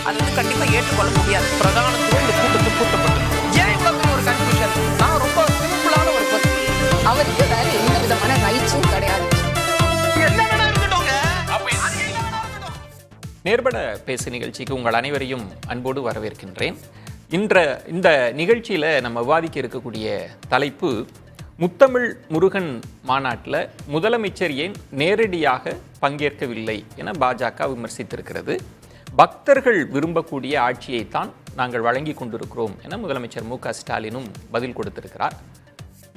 அது கண்டிப்பா ஏற்றுக்கொள்ள முடியாது. பிரதானத்துவம் இந்த கூட்டத்தில் கூட்டப்பட்டது. ஏன் இவ்வளவு பெரிய ஒரு கன்ஃபியூஷன்? நான் ரொம்ப சிம்பிளான ஒரு பர்சன். அவருக்கு வேற எந்த விதமான ரைட்ஸும் கிடையாது. நேர்பட பேசு நிகழ்ச்சிக்கு உங்கள் அனைவரையும் அன்போடு வரவேற்கின்றேன். இந்த நிகழ்ச்சியில் நம்ம விவாதிக்க இருக்கக்கூடிய தலைப்பு, முத்தமிழ் முருகன் மாநாட்டில் முதலமைச்சர் ஏன் நேரடியாக பங்கேற்கவில்லை என பாஜக விமர்சித்திருக்கிறது. பக்தர்கள் விரும்பக்கூடிய ஆட்சியைத்தான் நாங்கள் வழங்கி கொண்டிருக்கிறோம் என முதலமைச்சர் மு.க.ஸ்டாலினும் பதில் கொடுத்திருக்கிறார்.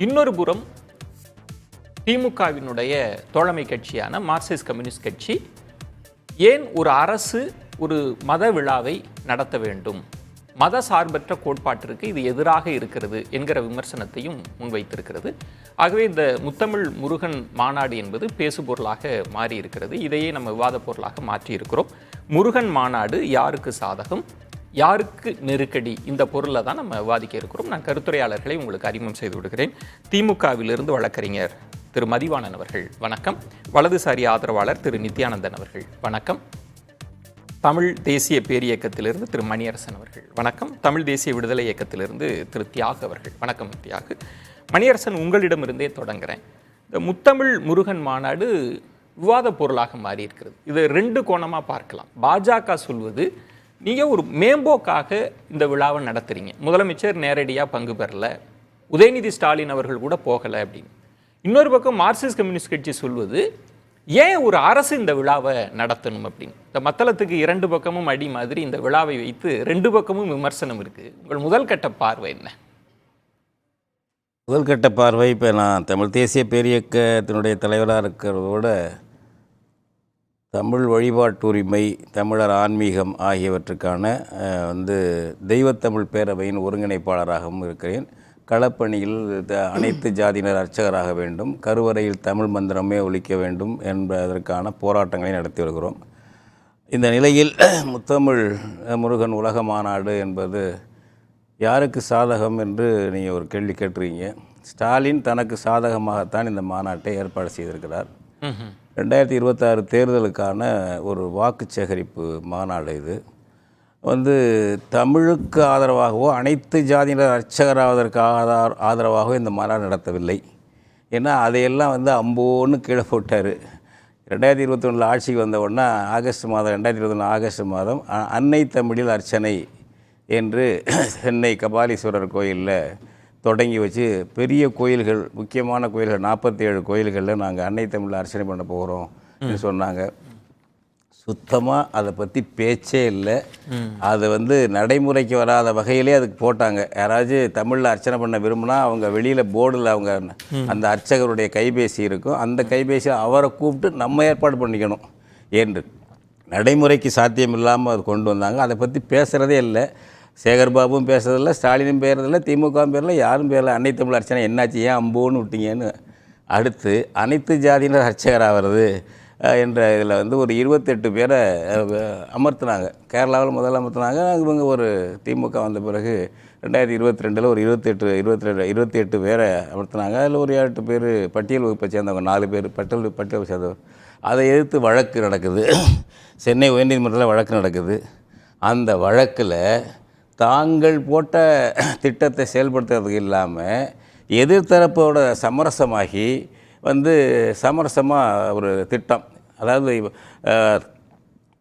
இன்னொரு புறம் திமுகவினுடைய தோழமை கட்சியான மார்க்சிஸ்ட் கம்யூனிஸ்ட் கட்சி ஏன் ஒரு அரசு ஒரு மத விழாவை நடத்த வேண்டும், மத சார்பற்ற கோட்பாட்டிற்கு இது எதிராக இருக்கிறது என்கிற விமர்சனத்தையும் முன்வைத்திருக்கிறது. ஆகவே இந்த முத்தமிழ் முருகன் மாநாடு என்பது பேசுபொருளாக மாறி இருக்கிறது. இதையே நம்ம விவாத பொருளாக மாற்றியிருக்கிறோம். முருகன் மாநாடு யாருக்கு சாதகம், யாருக்கு நெருக்கடி, இந்த பொருளை தான் நம்ம விவாதிக்க இருக்கிறோம். நான் கருத்துரையாளர்களை உங்களுக்கு அறிமுகம் செய்து விடுகிறேன். திமுகவிலிருந்து வழக்கறிஞர் திரு மதிவாணன் அவர்கள் வணக்கம். வலதுசாரி ஆதரவாளர் திரு நித்யானந்தன் அவர்கள் வணக்கம். தமிழ் தேசிய பேரியக்கத்திலிருந்து திரு மணியரசன் அவர்கள் வணக்கம். தமிழ் தேசிய விடுதலை இயக்கத்திலிருந்து திரு தியாக அவர்கள் வணக்கம். தியாக, மணியரசன், உங்களிடமிருந்தே தொடங்குறேன். இந்த முத்தமிழ் முருகன் மாநாடு விவாத பொருளாக மாறி இருக்கிறது. இது ரெண்டு கோணமாக பார்க்கலாம். பாஜக சொல்வது, நீங்கள் ஒரு மேம்போக்காக இந்த விழாவை நடத்துறீங்க, முதலமைச்சர் நேரடியாக பங்கு பெறலை, உதயநிதி ஸ்டாலின் அவர்கள் கூட போகலை அப்படின்னு. இன்னொரு பக்கம் மார்க்சிஸ்ட் கம்யூனிஸ்ட் கட்சி சொல்வது, ஏன் ஒரு அரசு இந்த விழாவை நடத்தணும் அப்படின்னு. இந்த மத்தளத்துக்கு இரண்டு பக்கமும் அடி மாதிரி இந்த விழாவை வைத்து ரெண்டு பக்கமும் விமர்சனம் இருக்குது. உங்கள் முதல் கட்ட பார்வை என்ன? முதல் கட்ட பார்வை, இப்போ நான் தமிழ் தேசிய பேரியக்கத்தினுடைய தலைவராக இருக்கிறதோட தமிழ் வழிபாட்டுரிமை, தமிழர் ஆன்மீகம் ஆகியவற்றுக்கான தெய்வத்தமிழ் பேரவையின் ஒருங்கிணைப்பாளராகவும் இருக்கிறேன். களப்பணியில் அனைத்து ஜாதியினர் அர்ச்சகராக வேண்டும், கருவறையில் தமிழ் மந்திரமே ஒலிக்க வேண்டும் என்பதற்கான போராட்டங்களை நடத்தி வருகிறோம். இந்த நிலையில் முத்தமிழ் முருகன் உலக மாநாடு என்பது யாருக்கு சாதகம் என்று நீங்கள் ஒரு கேள்வி கேட்டுருக்கீங்க. ஸ்டாலின் தனக்கு சாதகமாகத்தான் இந்த மாநாட்டை ஏற்பாடு செய்திருக்கிறார். 2026 தேர்தலுக்கான ஒரு வாக்கு சேகரிப்பு மாநாடு இது. தமிழுக்கு ஆதரவாகவோ அனைத்து ஜாதியினர் அர்ச்சகராவதற்கு ஆதரவாகவோ இந்த மாநாடு நடத்தவில்லை. ஏன்னா அதையெல்லாம் அம்போன்னு கீழே போட்டார். 2021 ஆட்சிக்கு வந்த உடனே ஆகஸ்ட் மாதம் 2021 ஆகஸ்ட் மாதம் அன்னை தமிழில் அர்ச்சனை என்று சென்னை கபாலீஸ்வரர் கோயிலில் தொடங்கி வச்சு பெரிய கோயில்கள், முக்கியமான கோயில்கள் 47 கோயில்களில் நாங்கள் அன்னை தமிழில் அர்ச்சனை பண்ண போகிறோம் என்று சொன்னாங்க. சுத்தமாக அதை பற்றி பேச்சே இல்லை. அது நடைமுறைக்கு வராத வகையிலே அதுக்கு போட்டாங்க. யாராச்சும் தமிழில் அர்ச்சனை பண்ண விரும்பினா அவங்க வெளியில் போர்டில் அவங்க அந்த அர்ச்சகருடைய கைபேசி இருக்கும், அந்த கைபேசி அவரை கூப்பிட்டு நம்ம ஏற்பாடு பண்ணிக்கணும் என்று நடைமுறைக்கு சாத்தியம் இல்லாமல் அது கொண்டு வந்தாங்க. அதை பற்றி பேசுகிறதே இல்லை. சேகர்பாபுவும் பேசுறதில்லை, ஸ்டாலினும் பேசுறதில்லை, திமுகவும் பேரல, யாரும் பேரல. அன்னை தமிழ் அர்ச்சனை என்னாச்சு, ஏன் அம்போன்னு விட்டீங்கன்னு. அடுத்து அனைத்து ஜாதியினர் அர்ச்சகராகிறது என்ற இதில் ஒரு 28 பேரை அமர்த்தினாங்க. கேரளாவில் முதல்ல அமர்த்தினாங்க. இவங்க ஒரு திமுக வந்த பிறகு 2022 ஒரு 28 பேரை அமர்த்தினாங்க. அதில் ஒரு 8 பேர் பட்டியல் வகுப்பை சேர்ந்தவங்க, 4 பேர் பட்டியல் சேர்ந்தவர். அதை எதிர்த்து வழக்கு நடக்குது. சென்னை உயர்நீதிமன்றத்தில் வழக்கு நடக்குது. அந்த வழக்கில் தாங்கள் போட்ட திட்டத்தை செயல்படுத்துறதுக்கு இல்லாமல் எதிர்த்தரப்போட சமரசமாகி சமரசமாக ஒரு திட்டம், அதாவது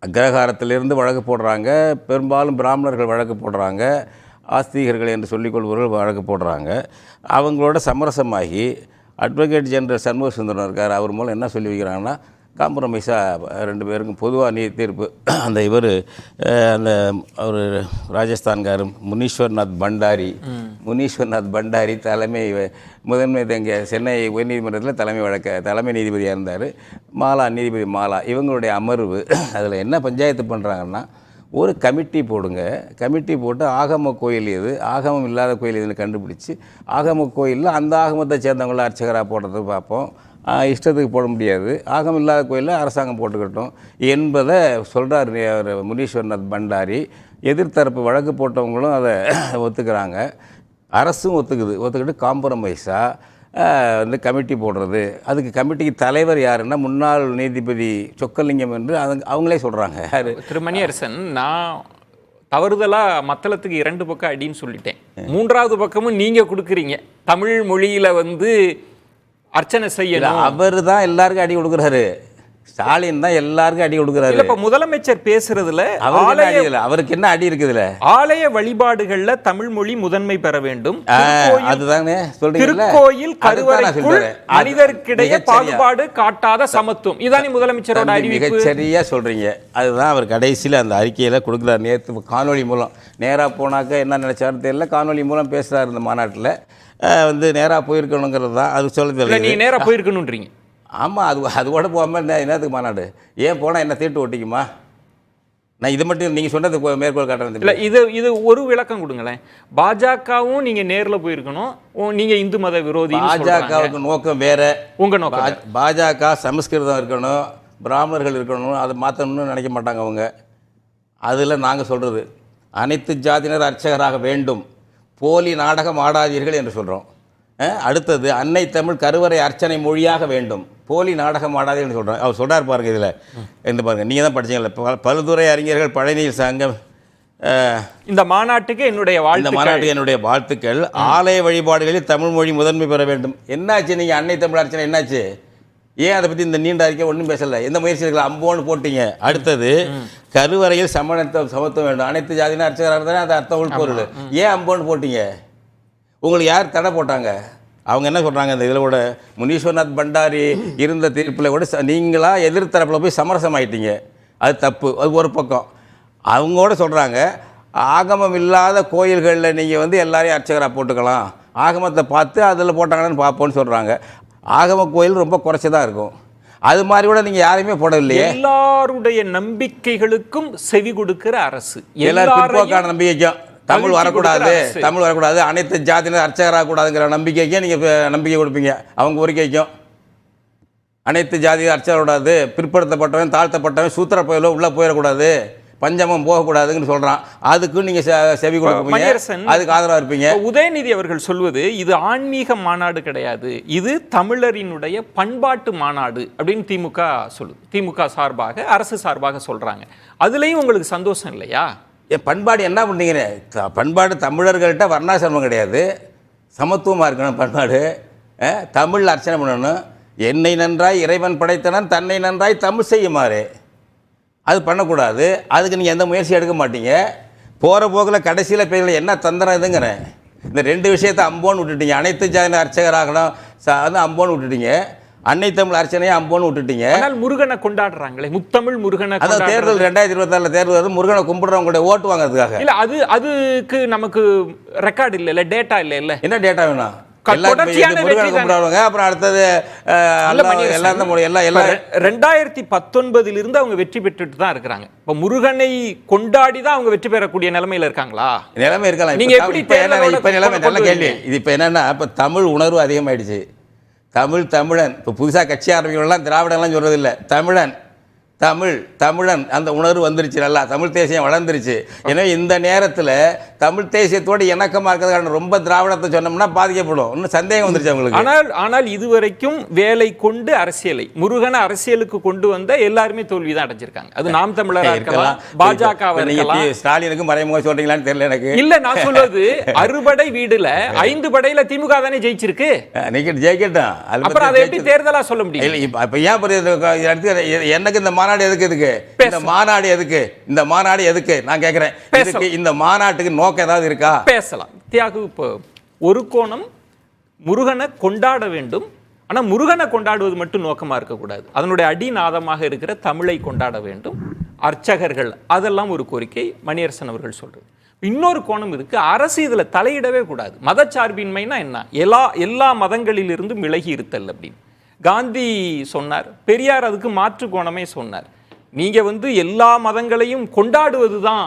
அக்ரஹாரத்திலிருந்து வழக்கு போடுறாங்க, பெரும்பாலும் பிராமணர்கள் வழக்கு போடுறாங்க, ஆஸ்திகர்கள் என்று சொல்லிக்கொள்பவர்கள் வழக்கு போடுறாங்க. அவங்களோட சமரசமாகி அட்வொகேட் ஜெனரல் சண்முக சுந்தரம் இருக்கார், அவர் மூலம் என்ன சொல்லி வைக்கிறாங்கன்னா, காம்ப்ரமைஸாக 2 பேருக்கும் பொதுவாக தீர்ப்பு. அந்த அவர் ராஜஸ்தான்கார் முனீஸ்வர்நாத் பண்டாரி தலைமை முதன்மை இங்கே சென்னை உயர்நீதிமன்றத்தில் தலைமை நீதிபதியாக இருந்தார். நீதிபதி மாலா இவங்களுடைய அமர்வு அதில் என்ன பஞ்சாயத்து பண்ணுறாங்கன்னா, ஒரு கமிட்டி போடுங்க, கமிட்டி போட்டு ஆகம கோயில் எது, ஆகமம் இல்லாத கோயில் எதுன்னு கண்டுபிடிச்சி ஆகம கோயிலில் அந்த ஆகமத்தை சேர்ந்தவங்கள அர்ச்சகராக போடுறதுக்கு பார்ப்போம். இஷ்டத்துக்கு போட முடியாது, ஆகமம் இல்லாத கோயிலில் அரசாங்கம் போட்டுக்கட்டும் என்பதை சொல்கிறார் முனீஸ்வர்நாத் பண்டாரி. எதிர்த்தரப்பு வழக்கு போட்டவங்களும் அதை ஒத்துக்கிறாங்க, அரசும் ஒத்துக்கிட்டு காம்ப்ரமைஸாக கமிட்டி போடுறது. அதுக்கு கமிட்டிக்கு தலைவர் யாருன்னா முன்னாள் நீதிபதி சொக்கலிங்கம் என்று அவங்களே சொல்கிறாங்க. திரு மணியரசன், நான் தவறுதலா மத்தளத்துக்கு 2 பக்கம் அடின்னு சொல்லிட்டேன். 3வது பக்கமும் நீங்க கொடுக்குறீங்க. தமிழ் மொழியில வந்து அர்ச்சனை செய்யணும். அவர் தான் எல்லாருக்கும் அடி கொடுக்குறாரு. ஸ்டாலின் தான் எல்லாருக்கும் அடி கொடுக்குறாரு. இப்ப முதலமைச்சர் பேசுறதுல அவருக்கு என்ன அடி இருக்குதுல? ஆலய வழிபாடுகள்ல தமிழ் மொழி முதன்மை பெற வேண்டும். அதுதானே சொல்றீங்க. திருக்கோயில் கருவறைக்குள் மனிதர்க்கிடையே பாகுபாடு காட்டாத சமத்துவம். இதானே முதலமைச்சரோட அறிவிப்பு. மிகச் சரியா சொல்றீங்க. அதுதான் அவர் கடைசியில் அந்த அறிக்கையில கொடுக்குறாரு. நேற்று காணொலி மூலம் நேராக போனாக்க என்ன நினைச்சாரு தெரியல, காணொலி மூலம் பேசுறாரு இந்த மாநாட்டில். வந்து நேராக போயிருக்கணுங்கிறது தான் அது சொல்ல தெரியல. நீ நேராக போயிருக்கணுன்றீங்க. ஆமாம், அது கூட போகாமல் என்னத்துக்கு மாநாடு? ஏன் போனால் என்ன தீட்டு ஓட்டிக்குமா? நான் இது மட்டும் நீங்கள் சொன்னது மேற்கோள் காட்டுறது இல்லை. இது ஒரு விளக்கம் கொடுங்களேன். பாஜகவும் நீங்கள் நேரில் போயிருக்கணும். நீங்கள் இந்து மத விரோதி. பாஜகவுக்கு நோக்கம் வேற. உங்கள் நோக்கம் பாஜக சமஸ்கிருதம் இருக்கணும், பிராமணர்கள் இருக்கணும், அதை மாற்றணும்னு நினைக்க மாட்டாங்க அவங்க. அதில் நாங்கள் சொல்கிறது அனைத்து ஜாதியினர் அர்ச்சகராக வேண்டும், போலி நாடகம் ஆடாதீர்கள் என்று சொல்கிறோம். அடுத்தது அன்னை தமிழ் கருவறை அர்ச்சனை மொழியாக வேண்டும், போலி நாடகம் ஆடாதீங்கன்னு சொல்கிறோம். அவர் சொல்கிறார் பாருங்க. இதில் இந்த பாருங்கள், நீங்கள் தான் படிச்சீங்கல்ல, பல்துறை அறிஞர்கள் பழனியில் சங்கம் இந்த மாநாட்டுக்கு என்னுடைய வாழ்த்துக்கள். ஆலய வழிபாடுகளில் தமிழ் மொழி முதன்மை பெற வேண்டும். என்னாச்சு நீங்கள் அன்னை தமிழ் அர்ச்சனை என்னாச்சு? ஏன் அதை பற்றி இந்த நீண்ட அறிக்கை ஒன்றும் பேசலை? எந்த முயற்சி இருக்கல? அம்போன்னு போட்டீங்க. அடுத்தது கருவறையில் சமத்துவம் வேண்டும், அனைத்து ஜாதியினர் அர்ச்சகராக இருந்தாலும் அது அர்த்தம் உள்பொருள். ஏன் அம்போன்னு போட்டீங்க? உங்களுக்கு யார் தடை போட்டாங்க? அவங்க என்ன சொல்கிறாங்க, இந்த இதில் கூட முனீஸ்வர்நாத் பண்டாரி இருந்த தீர்ப்பில் கூட நீங்களாக எதிர்த்தரப்பில் போய் சமரசம் ஆகிட்டீங்க. அது தப்பு. அது ஒரு பக்கம். அவங்க கூட சொல்கிறாங்க ஆகமம் இல்லாத கோயில்களில் நீங்கள் வந்து எல்லாரையும் அர்ச்சகராக போட்டுக்கலாம், ஆகமத்தை பார்த்து அதில் போட்டாங்கன்னு பார்ப்போன்னு சொல்கிறாங்க. ஆகம கோயில் ரொம்ப குறைச்சி தான் இருக்கும். அது மாதிரி கூட நீங்கள் யாரையுமே போடவில்லையே. எல்லாருடைய நம்பிக்கைகளுக்கும் செவி கொடுக்கிற அரசு. எல்லாரும் பிற்போக்கான நம்பிக்கைக்கும் தமிழ் வரக்கூடாது, அனைத்து ஜாதியினர் அர்ச்சகராக கூடாதுங்கிற நம்பிக்கைக்கும் நீங்கள் நம்பிக்கை கொடுப்பீங்க. அவங்க கோரிக்கைக்கும் அனைத்து ஜாதியினர் அர்ச்சகர் கூடாது, பிற்படுத்தப்பட்டவன் தாழ்த்தப்பட்டவன் சூத்திர போயிலோ உள்ளே போயிடக்கூடாது, பஞ்சமம் போகக்கூடாதுன்னு சொல்கிறான். அதுக்கும் நீங்கள் செவி கொடுப்பீங்க, அதுக்கு ஆதரவாக இருப்பீங்க. உதயநிதி அவர்கள் சொல்வது இது ஆன்மீக மாநாடு கிடையாது, இது தமிழரினுடைய பண்பாட்டு மாநாடு அப்படின்னு திமுக சொல்லுது. திமுக சார்பாக அரசு சார்பாக சொல்கிறாங்க. அதுலேயும் உங்களுக்கு சந்தோஷம் இல்லையா? பண்பாடு என்ன பண்ணீங்க? பண்பாடு தமிழர்கள்ட்ட வர்ணாசிரமம் கிடையாது, சமத்துவமாக இருக்கணும் பண்பாடு. தமிழ் அர்ச்சனை பண்ணணும். என்னை நன்றாய் இறைவன் படைத்தனன், தன்னை நன்றாய் தமிழ் செய்யுமாறு. அது பண்ணக்கூடாது. அதுக்கு நீங்கள் எந்த முயற்சி எடுக்க மாட்டீங்க. போகிற போக்கில் கடைசியில் பேரில் என்ன தந்திரம் இதுங்கிறேன். இந்த 2 விஷயத்தை அம்போன்னு விட்டுட்டீங்க. அனைத்து ஜாதியினர் அர்ச்சகராகணும் அது அம்போன்னு விட்டுட்டீங்க. அன்னை தமிழ் அர்ச்சனையை அம்போன்னு விட்டுட்டீங்க. ஆனால் முருகனை கொண்டாடுறாங்களே, முத்தமிழ் முருகனை. அதான் தேர்தல் 2024 தேர்தல் வந்து முருகனை கும்பிடுறவங்களுடைய ஓட்டு வாங்குறதுக்காக. இல்ல அதுக்கு நமக்கு ரெக்கார்டு இல்ல, டேட்டா இல்ல. என்ன டேட்டா வேணும்? முருகனை கும்பிடுறவங்க அப்புறம் அடுத்தது 2019 இருந்து அவங்க வெற்றி பெற்றுட்டு தான் இருக்கிறாங்க. இப்ப முருகனை கொண்டாடி தான் அவங்க வெற்றி பெறக்கூடிய நிலைமையில இருக்காங்களா? நிலைமை இருக்கலாம். நீங்க எப்படி இப்ப நிலைமை நல்ல கேள்வி. இது இப்ப என்னன்னா, இப்ப தமிழ் உணர்வு அதிகமாயிடுச்சு. தமிழன் இப்போ புதுசாக கட்சி ஆரம்பிக்கிறவங்களாம் திராவிடம்லாம் சொல்கிறது இல்லை, தமிழன் அந்த உணர்வு வந்துருச்சு. நல்லா தமிழ் தேசியம் வளர்ந்துருச்சு. எனவே இந்த நேரத்தில் தமிழ் தேசியத்தோடு இணக்கமாக இருக்கிறதுக்கான ரொம்ப திராவிடத்தை சொன்னோம்னா பாதிக்கப்படும். இன்னும் சந்தேகம் வந்துருச்சு அவங்களுக்கு. ஆனால் இதுவரைக்கும் வேலை கொண்டு அரசியலை முருகனை அரசியலுக்கு கொண்டு வந்த எல்லாருமே தோல்விதான் அடைஞ்சிருக்காங்க. அது நாம் தமிழராக இருக்கலாம், பாஜக ஸ்டாலினுக்கு மறைமுக சொல்றீங்களான்னு தெரியல எனக்கு. இல்ல, நான் சொல்வது அறுபடை வீடுல 5 படையில திமுக தானே ஜெயிச்சிருக்கு. ஜெயிக்கட்டும். அப்புறம் அதை எப்படி தேர்தலா சொல்ல முடியும்? இப்ப ஏன் எனக்கு இந்த மாநாடு எதுக்கு? இந்த மாநாடு எதுக்கு நான் கேட்கிறேன். இந்த மாநாட்டுக்கு நோக்கம் ஏதாவது இருக்கா? பேசலாம். தியாகு, இப்போ ஒரு கோணம் முருகனை கொண்டாட வேண்டும், ஆனா முருகனை கொண்டாடுவது மட்டும் நோக்கமா இருக்கக்கூடாது. அதனுடைய அடிநாதமாக இருக்கிற தமிழை கொண்டாட வேண்டும், அர்ச்சகர்கள், அதெல்லாம் ஒரு கோரிக்கை மணியரசன் அவர்கள் சொல்றது. இன்னொரு கோணம் இருக்கு, அரசு இதுல தலையிடவே கூடாது. மதச்சார்பின்மைனா என்ன? எல்லா மதங்களிலிருந்தும் விலகி இருத்தல் அப்படின்னு காந்தி சொன்னார். பெரியார் அதுக்கு மாற்று கோணமே சொன்னார். நீங்க வந்து எல்லா மதங்களையும் கொண்டாடுவது தான்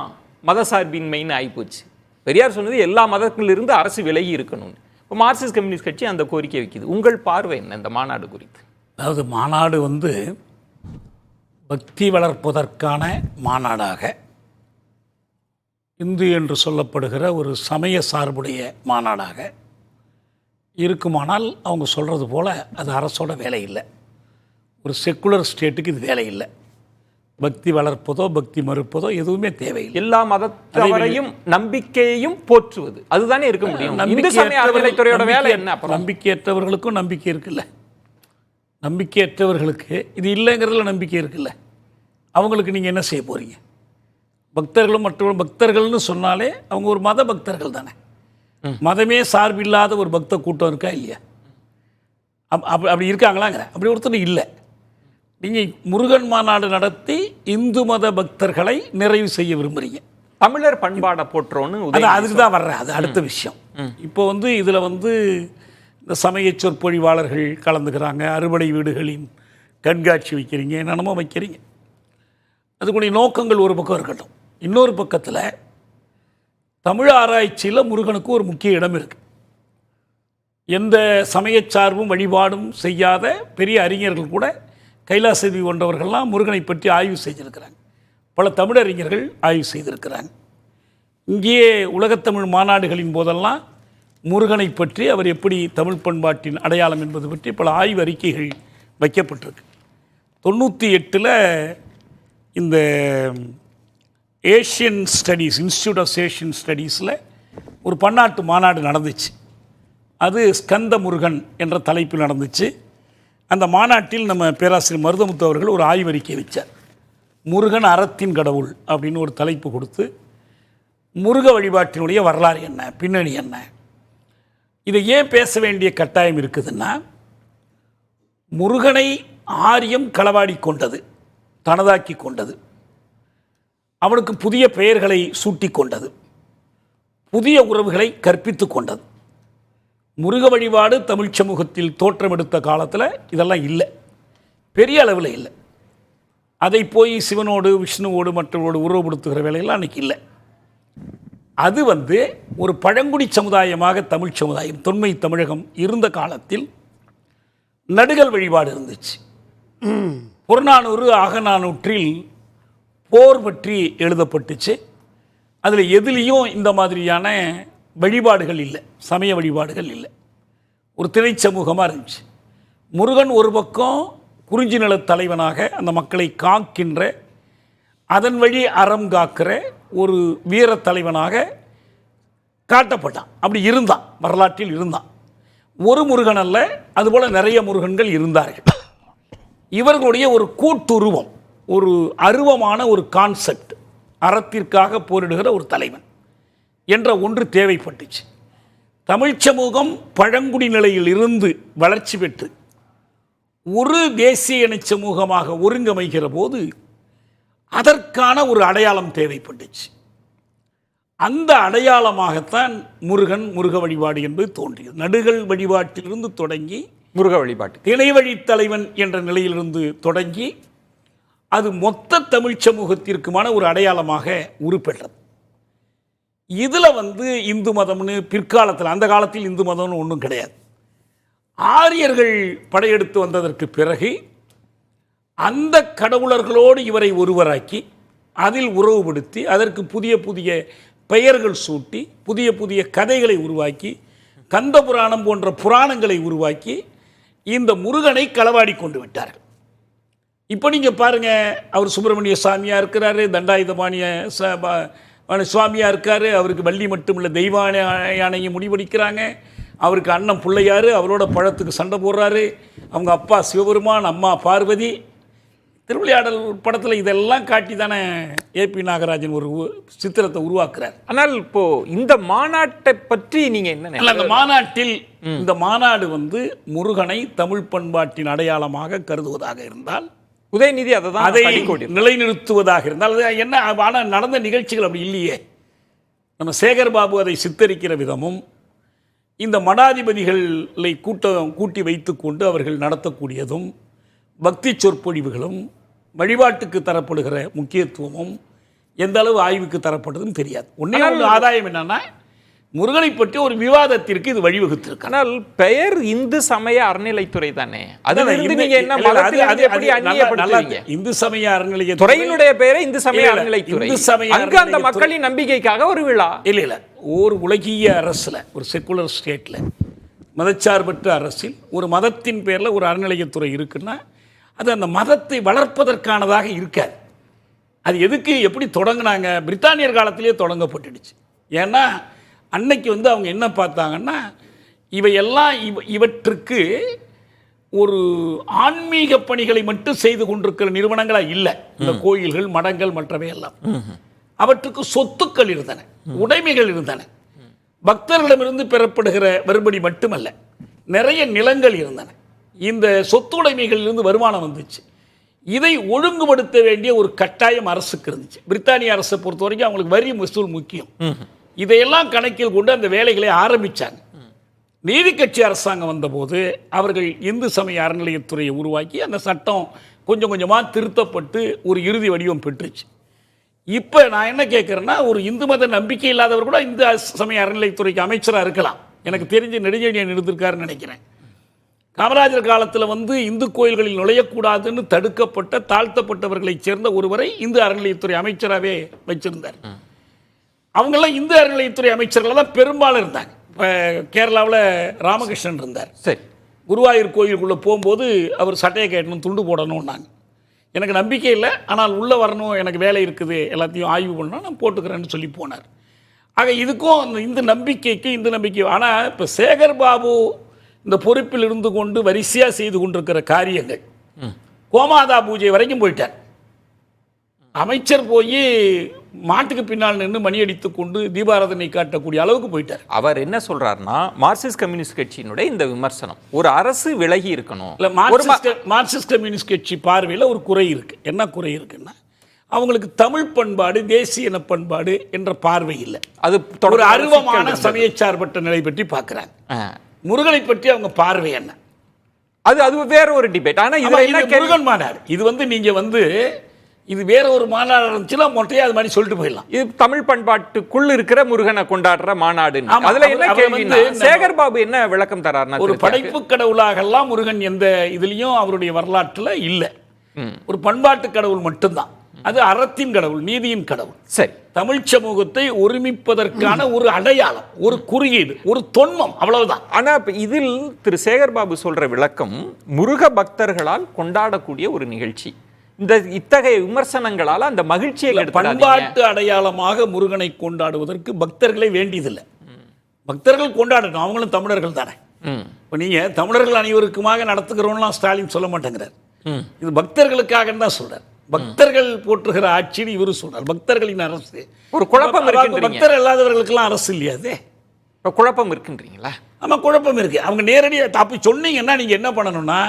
மதசார்பின்மைன்னு ஆயிப்போச்சு. பெரியார் சொன்னது எல்லா மதத்திலிருந்து அரசு விலகி இருக்கணும். இப்போ மார்க்சிஸ்ட் கம்யூனிஸ்ட் கட்சி அந்த கோரிக்கை வைக்குது. உங்கள் பார்வை என்ன இந்த மாநாடு குறித்து? அதாவது மாநாடு வந்து பக்தி வளர்ப்பதற்கான மாநாடாக, இந்து என்று சொல்லப்படுகிற ஒரு சமய சார்புடைய மாநாடாக இருக்குமானால் அவங்க சொல்கிறது போல் அது அரசோட வேலை இல்லை. ஒரு செக்குலர் ஸ்டேட்டுக்கு இது வேலை இல்லை. பக்தி வளர்ப்பதோ பக்தி மறுப்பதோ எதுவுமே தேவையில்லை. எல்லா மதத்தவரையும் நம்பிக்கையையும் போற்றுவது அதுதானே இருக்க முடியும். இந்து சமய அறநிலைத்துறையோட வேலை என்ன? நம்பிக்கையற்றவர்களுக்கும் நம்பிக்கை இருக்குல்ல, நம்பிக்கையற்றவர்களுக்கு இது இல்லைங்கிறதுல நம்பிக்கை இருக்குல்ல, அவங்களுக்கு நீங்கள் என்ன செய்ய போகிறீங்க? பக்தர்களும் மற்ற பக்தர்கள்னு சொன்னாலே அவங்க ஒரு மத பக்தர்கள் தானே. மதமே சார்பில்லாத ஒரு பக்த கூட்டம் இருக்கா இல்லையா? அப்படி இருக்காங்களாங்கிற அப்படி ஒருத்தர் இல்லை. நீங்கள் முருகன் மாநாடு நடத்தி இந்து மத பக்தர்களை நிறைவு செய்ய விரும்புகிறீங்க. தமிழர் பண்பாடை போற்றோன்னு அதுக்கு தான் வர்றேன். அது அடுத்த விஷயம். இப்போ இதில் இந்த சமய சொற்பொழிவாளர்கள் கலந்துக்கிறாங்க, அறுபடை வீடுகளின் கண்காட்சி வைக்கிறீங்க, என்னென்னமோ வைக்கிறீங்க. அதுக்குடைய நோக்கங்கள் ஒரு பக்கம் இருக்கட்டும். இன்னொரு பக்கத்தில் தமிழ் ஆராய்ச்சியில் முருகனுக்கு ஒரு முக்கிய இடம் இருக்குது. எந்த சமயச்சார்பும் வழிபாடும் செய்யாத பெரிய அறிஞர்கள் கூட கைலாசதி கொண்டவர்கள்லாம் முருகனை பற்றி ஆய்வு செய்திருக்கிறாங்க. பல தமிழறிஞர்கள் ஆய்வு செய்திருக்கிறாங்க. இங்கேயே உலகத்தமிழ் மாநாடுகளின் போதெல்லாம் முருகனை பற்றி அவர் எப்படி தமிழ் பண்பாட்டின் அடையாளம் என்பது பற்றி பல ஆய்வு அறிக்கைகள் வைக்கப்பட்டிருக்கு. 98 இந்த Asian studies institute of Asian ஸ்டடீஸில் ஒரு பன்னாட்டு மாநாடு நடந்துச்சு. அது ஸ்கந்த முருகன் என்ற தலைப்பில் நடந்துச்சு. அந்த மாநாட்டில் நம்ம பேராசிரியர் மருதமுத்து அவர்கள் ஒரு ஆய்வறிக்கை வச்சார். முருகன் அறத்தின் கடவுள் அப்படின்னு ஒரு தலைப்பு கொடுத்து முருக வழிபாட்டினுடைய வரலாறு என்ன, பின்னணி என்ன, இதை ஏன் பேச வேண்டிய கட்டாயம் இருக்குதுன்னா, முருகனை ஆரியம் களவாடி கொண்டது, தனதாக்கி கொண்டது, அவனுக்கு புதிய பெயர்களை சூட்டி கொண்டது, புதிய உறவுகளை கற்பித்து கொண்டது. முருக வழிபாடு தமிழ் சமூகத்தில் தோற்றமெடுத்த காலத்தில் இதெல்லாம் இல்லை, பெரிய அளவில் இல்லை. அதை போய் சிவனோடு விஷ்ணுவோடு மற்றவரோடு உறவுபடுத்துகிற வேலையெல்லாம் அன்றைக்கி இல்லை. அது ஒரு பழங்குடி சமுதாயமாக தமிழ் சமுதாயம் தொன்மை தமிழகம் இருந்த காலத்தில் நடுகள் வழிபாடு இருந்துச்சு. புறநானூறு அகநானூற்றில் போர் பற்றி எழுதப்பட்டுச்சு. அதில் எதுலேயும் இந்த மாதிரியான வழிபாடுகள் இல்லை, சமய வழிபாடுகள் இல்லை. ஒரு திணை சமூகமாக இருந்துச்சு. முருகன் ஒரு பக்கம் குறிஞ்சி நிலத் தலைவனாக அந்த மக்களை காக்கின்ற, அதன் வழி அறம் காக்கிற ஒரு வீர தலைவனாக காட்டப்பட்டான். அப்படி இருந்தான், வரலாற்றில் இருந்தான். ஒரு முருகன் அல்ல, அதுபோல் நிறைய முருகன்கள் இருந்தார்கள். இவர்களுடைய ஒரு கூட்டுருவம், ஒரு அருவமான ஒரு கான்செப்ட், அறத்திற்காக போரிடுகிற ஒரு தலைவன் என்ற ஒன்று தேவைப்பட்டுச்சு. தமிழ் சமூகம் பழங்குடி நிலையில் இருந்து வளர்ச்சி பெற்று ஒரு தேசிய இன சமூகமாக ஒருங்கமைகிற போது அதற்கான ஒரு அடையாளம் தேவைப்பட்டுச்சு. அந்த அடையாளமாகத்தான் முருகன், முருக வழிபாடு என்பது தோன்றியது. நடுகள் வழிபாட்டிலிருந்து தொடங்கி முருக வழிபாட்டு திணை வழித் தலைவன் என்ற நிலையிலிருந்து தொடங்கி அது மொத்த தமிழ் சமூகத்திற்குமான ஒரு அடையாளமாக உருப்பெற்றது. இதில் இந்து மதம்னு பிற்காலத்தில், அந்த காலத்தில் இந்து மதம்னு ஒன்றும் கிடையாது. ஆரியர்கள் படையெடுத்து வந்ததற்கு பிறகு அந்த கடவுளர்களோடு இவரை ஒருவராக்கி அதில் உறவுபடுத்தி அதற்கு புதிய புதிய பெயர்கள் சூட்டி புதிய புதிய கதைகளை உருவாக்கி கந்த புராணம் போன்ற புராணங்களை உருவாக்கி இந்த முருகனை களவாடி கொண்டு விட்டார்கள். இப்போ நீங்கள் பாருங்கள், அவர் சுப்பிரமணிய சாமியாக இருக்கிறாரு, தண்டாயுதபாணிய சுவாமியாக இருக்கார், அவருக்கு வள்ளி மட்டும் இல்லை தெய்வான யானையை முடிவெடுக்கிறாங்க, அவருக்கு அண்ணன் பிள்ளையார் அவரோட பழத்துக்கு சண்டை போடுறாரு, அவங்க அப்பா சிவபெருமான், அம்மா பார்வதி. திருவிளையாடல் படத்தில் இதெல்லாம் காட்டி தானே ஏபி நாகராஜன் ஒரு சித்திரத்தை உருவாக்குறார். ஆனால் இப்போ இந்த மாநாட்டை பற்றி நீங்கள் என்ன? அந்த மாநாட்டில் இந்த மாநாடு முருகனை தமிழ் பண்பாட்டின் அடையாளமாக கருதுவதாக இருந்தால், உதயநிதி அதை நிலைநிறுத்துவதாக இருந்தால், அது என்ன? ஆனால் நடந்த நிகழ்ச்சிகள் அப்படி இல்லையே. நம்ம சேகர் பாபு அதை சித்தரிக்கிற விதமும் இந்த மடாதிபதிகளை கூட்டி வைத்து கொண்டு அவர்கள் நடத்தக்கூடியதும் பக்தி சொற்பொழிவுகளும் வழிபாட்டுக்கு தரப்படுகிற முக்கியத்துவமும் எந்த அளவு ஆய்வுக்கு தரப்பட்டதும் தெரியாது. ஒன்றே ஆதாயம் என்னன்னா, முருகனை பற்றி ஒரு விவாதத்திற்கு இது வழிவகுத்திருக்கு. ஆனால் பெயர் இந்து சமய அறநிலைத்துறை தானே, இந்து சமய அறநிலையத்துறையினுடைய பெயரை இந்து சமய அறநிலைத்துறை, அங்கு அந்த மக்களின் நம்பிக்கைக்காக ஒரு விழா. இல்ல ஒரு உலகிய அரசுல, ஒரு செக்குலர் ஸ்டேட்ல, மதச்சார்பற்ற அரசில் ஒரு மதத்தின் பேரில் ஒரு அறநிலையத்துறை இருக்குன்னா அது அந்த மதத்தை வளர்ப்பதற்கானதாக இருக்காது. அது எதுக்கு எப்படி தொடங்கினாங்க? பிரித்தானியர் காலத்திலேயே தொடங்கப்பட்டுடுச்சு. ஏன்னா அன்னைக்கு வந்து அவங்க என்ன பார்த்தாங்கன்னா, இவையெல்லாம் இவற்றுக்கு ஒரு ஆன்மீக பணிகளை மட்டும் செய்து கொண்டிருக்கிற நிறுவனங்களா இல்லை. இந்த கோயில்கள், மடங்கள், மற்றவை எல்லாம் அவற்றுக்கு சொத்துக்கள் இருந்தன, உடைமைகள் இருந்தன. பக்தர்களிடமிருந்து பெறப்படுகிற வரும்படி மட்டுமல்ல, நிறைய நிலங்கள் இருந்தன. இந்த சொத்து உடைமைகளிலிருந்து வருமானம் வந்துச்சு. இதை ஒழுங்குபடுத்த வேண்டிய ஒரு கட்டாயம் அரசுக்கு இருந்துச்சு. பிரித்தானிய அரசை பொறுத்த வரைக்கும் அவங்களுக்கு வரி வசூல் முக்கியம். இதையெல்லாம் கணக்கில் கொண்டு அந்த வேலைகளை ஆரம்பித்தாங்க. நீதி கட்சி அரசாங்கம் வந்தபோது அவர்கள் இந்து சமய அறநிலையத்துறையை உருவாக்கி அந்த சட்டம் கொஞ்சம் கொஞ்சமாக திருத்தப்பட்டு ஒரு இறுதி வடிவம் பெற்றுச்சு. இப்போ நான் என்ன கேட்குறேன்னா, ஒரு இந்து மத நம்பிக்கை இல்லாதவர் கூட இந்து சமய அறநிலையத்துறைக்கு அமைச்சராக இருக்கலாம். எனக்கு தெரிஞ்சு நெடுஞ்செழியன் இருந்திருக்காருன்னு நினைக்கிறேன். காமராஜர் காலத்தில் வந்து இந்து கோயில்களில் நுழையக்கூடாதுன்னு தடுக்கப்பட்ட தாழ்த்தப்பட்டவர்களைச் சேர்ந்த ஒருவரை இந்து அறநிலையத்துறை அமைச்சராகவே வச்சிருந்தார். அவங்கெல்லாம் இந்து அறநிலையத்துறை அமைச்சர்கள் தான் பெரும்பாலும் இருந்தாங்க. இப்போ கேரளாவில் ராமகிருஷ்ணன் இருந்தார். சரி, குருவாயூர் கோயிலுக்குள்ளே போகும்போது அவர் சட்டையை கேட்டணும், துண்டு போடணும்னாங்க. எனக்கு நம்பிக்கை இல்லை, ஆனால் உள்ளே வரணும், எனக்கு வேலை இருக்குது, எல்லாத்தையும் ஆய்வு பண்ணணும், நான் போட்டுக்கிறேன்னு சொல்லி போனார். ஆக இதுக்கும் அந்த இந்து நம்பிக்கை. ஆனால் இப்போ சேகர் பாபு இந்த பொறுப்பில் இருந்து கொண்டு வரிசையாக செய்து கொண்டிருக்கிற காரியங்கள், கோமாதா பூஜை வரைக்கும் போயிட்டார். அமைச்சர் போய் மாட்டுக்கு பின்னால் நின்று மணி அடித்து கொண்டு தீபாராதனை காட்டக்கூடிய அளவுக்கு போயிட்டார். அவர் என்ன சொல்றாருன்னா, மார்க்சிஸ்ட் கம்யூனிஸ்ட் கட்சியினுடைய இந்த விமர்சனம், ஒரு அரசு விலகி இருக்கணும். இல்லை, மார்க்சிஸ்ட் கம்யூனிஸ்ட் கட்சி பார்வையில் ஒரு குறை இருக்கு. என்ன குறை இருக்குன்னா, அவங்களுக்கு தமிழ் பண்பாடு, தேசிய இன பண்பாடு என்ற பார்வை இல்லை. அது ஒரு அருவமான சமயச்சார்பற்ற நிலை பற்றி பார்க்குறாங்க. முருகனை பற்றி அவங்க பார்வை என்ன? அது வேற ஒரு டிபேட். ஆனால் இது முருகன் மாநாடு, இது வந்து நீங்க வந்து இது வேற ஒரு மாநாடு இருந்துச்சுன்னா மொட்டையா அது மாதிரி சொல்லிட்டு போயிடலாம். இது தமிழ் பண்பாட்டுக்குள் இருக்கிற முருகனை கொண்டாடுற மாநாடு. அதுல என்ன கேள்வின்னா, சேகர் பாபு என்ன விளக்கம் தராருன்னா, ஒரு படைப்பு கடவுளாகலாம் முருகன் எந்த இதுலயும் அவருடைய வரலாற்றுல இல்லை. ஒரு பண்பாட்டு கடவுள் மட்டும்தான். அது அறத்தின் கடவுள், நீதியின் கடவுள். சரி, தமிழ் சமூகத்தை ஒருமிப்பதற்கான ஒரு அடையாளம், ஒரு குறியீடு, ஒரு தொன்மம், அவ்வளவுதான். ஆனா இதில் திரு சேகர் பாபு சொல்ற விளக்கம் முருக பக்தர்களால் கொண்டாடக்கூடிய ஒரு நிகழ்ச்சி. இந்த இத்தகைய விமர்சனங்களால் அந்த மகிழ்ச்சியை பண்பாட்டு அடையாளமாக முருகனை கொண்டாடுவதற்கு பக்தர்களே வேண்டியதில்லை. பக்தர்கள் கொண்டாடணும், அவங்களும் தமிழர்கள் தானே. இப்போ நீங்க தமிழர்கள் அனைவருக்குமாக நடத்துகிறோம்லாம் ஸ்டாலின் சொல்ல மாட்டேங்கிறார். இது பக்தர்களுக்காக தான் சொல்றார். பக்தர்கள் போற்றுகிற ஆட்சின்னு இவரு சொல்றார். பக்தர்களின் அரசு ஒரு குழப்பம். பக்தர் இல்லாதவர்களுக்கெல்லாம் அரசு இல்லையா? அது குழப்பம் இருக்குன்றீங்களா? ஆமா, குழப்பம் இருக்கு. அவங்க நேரடியாக அப்படி சொன்னீங்கன்னா நீங்க என்ன பண்ணணும்னா,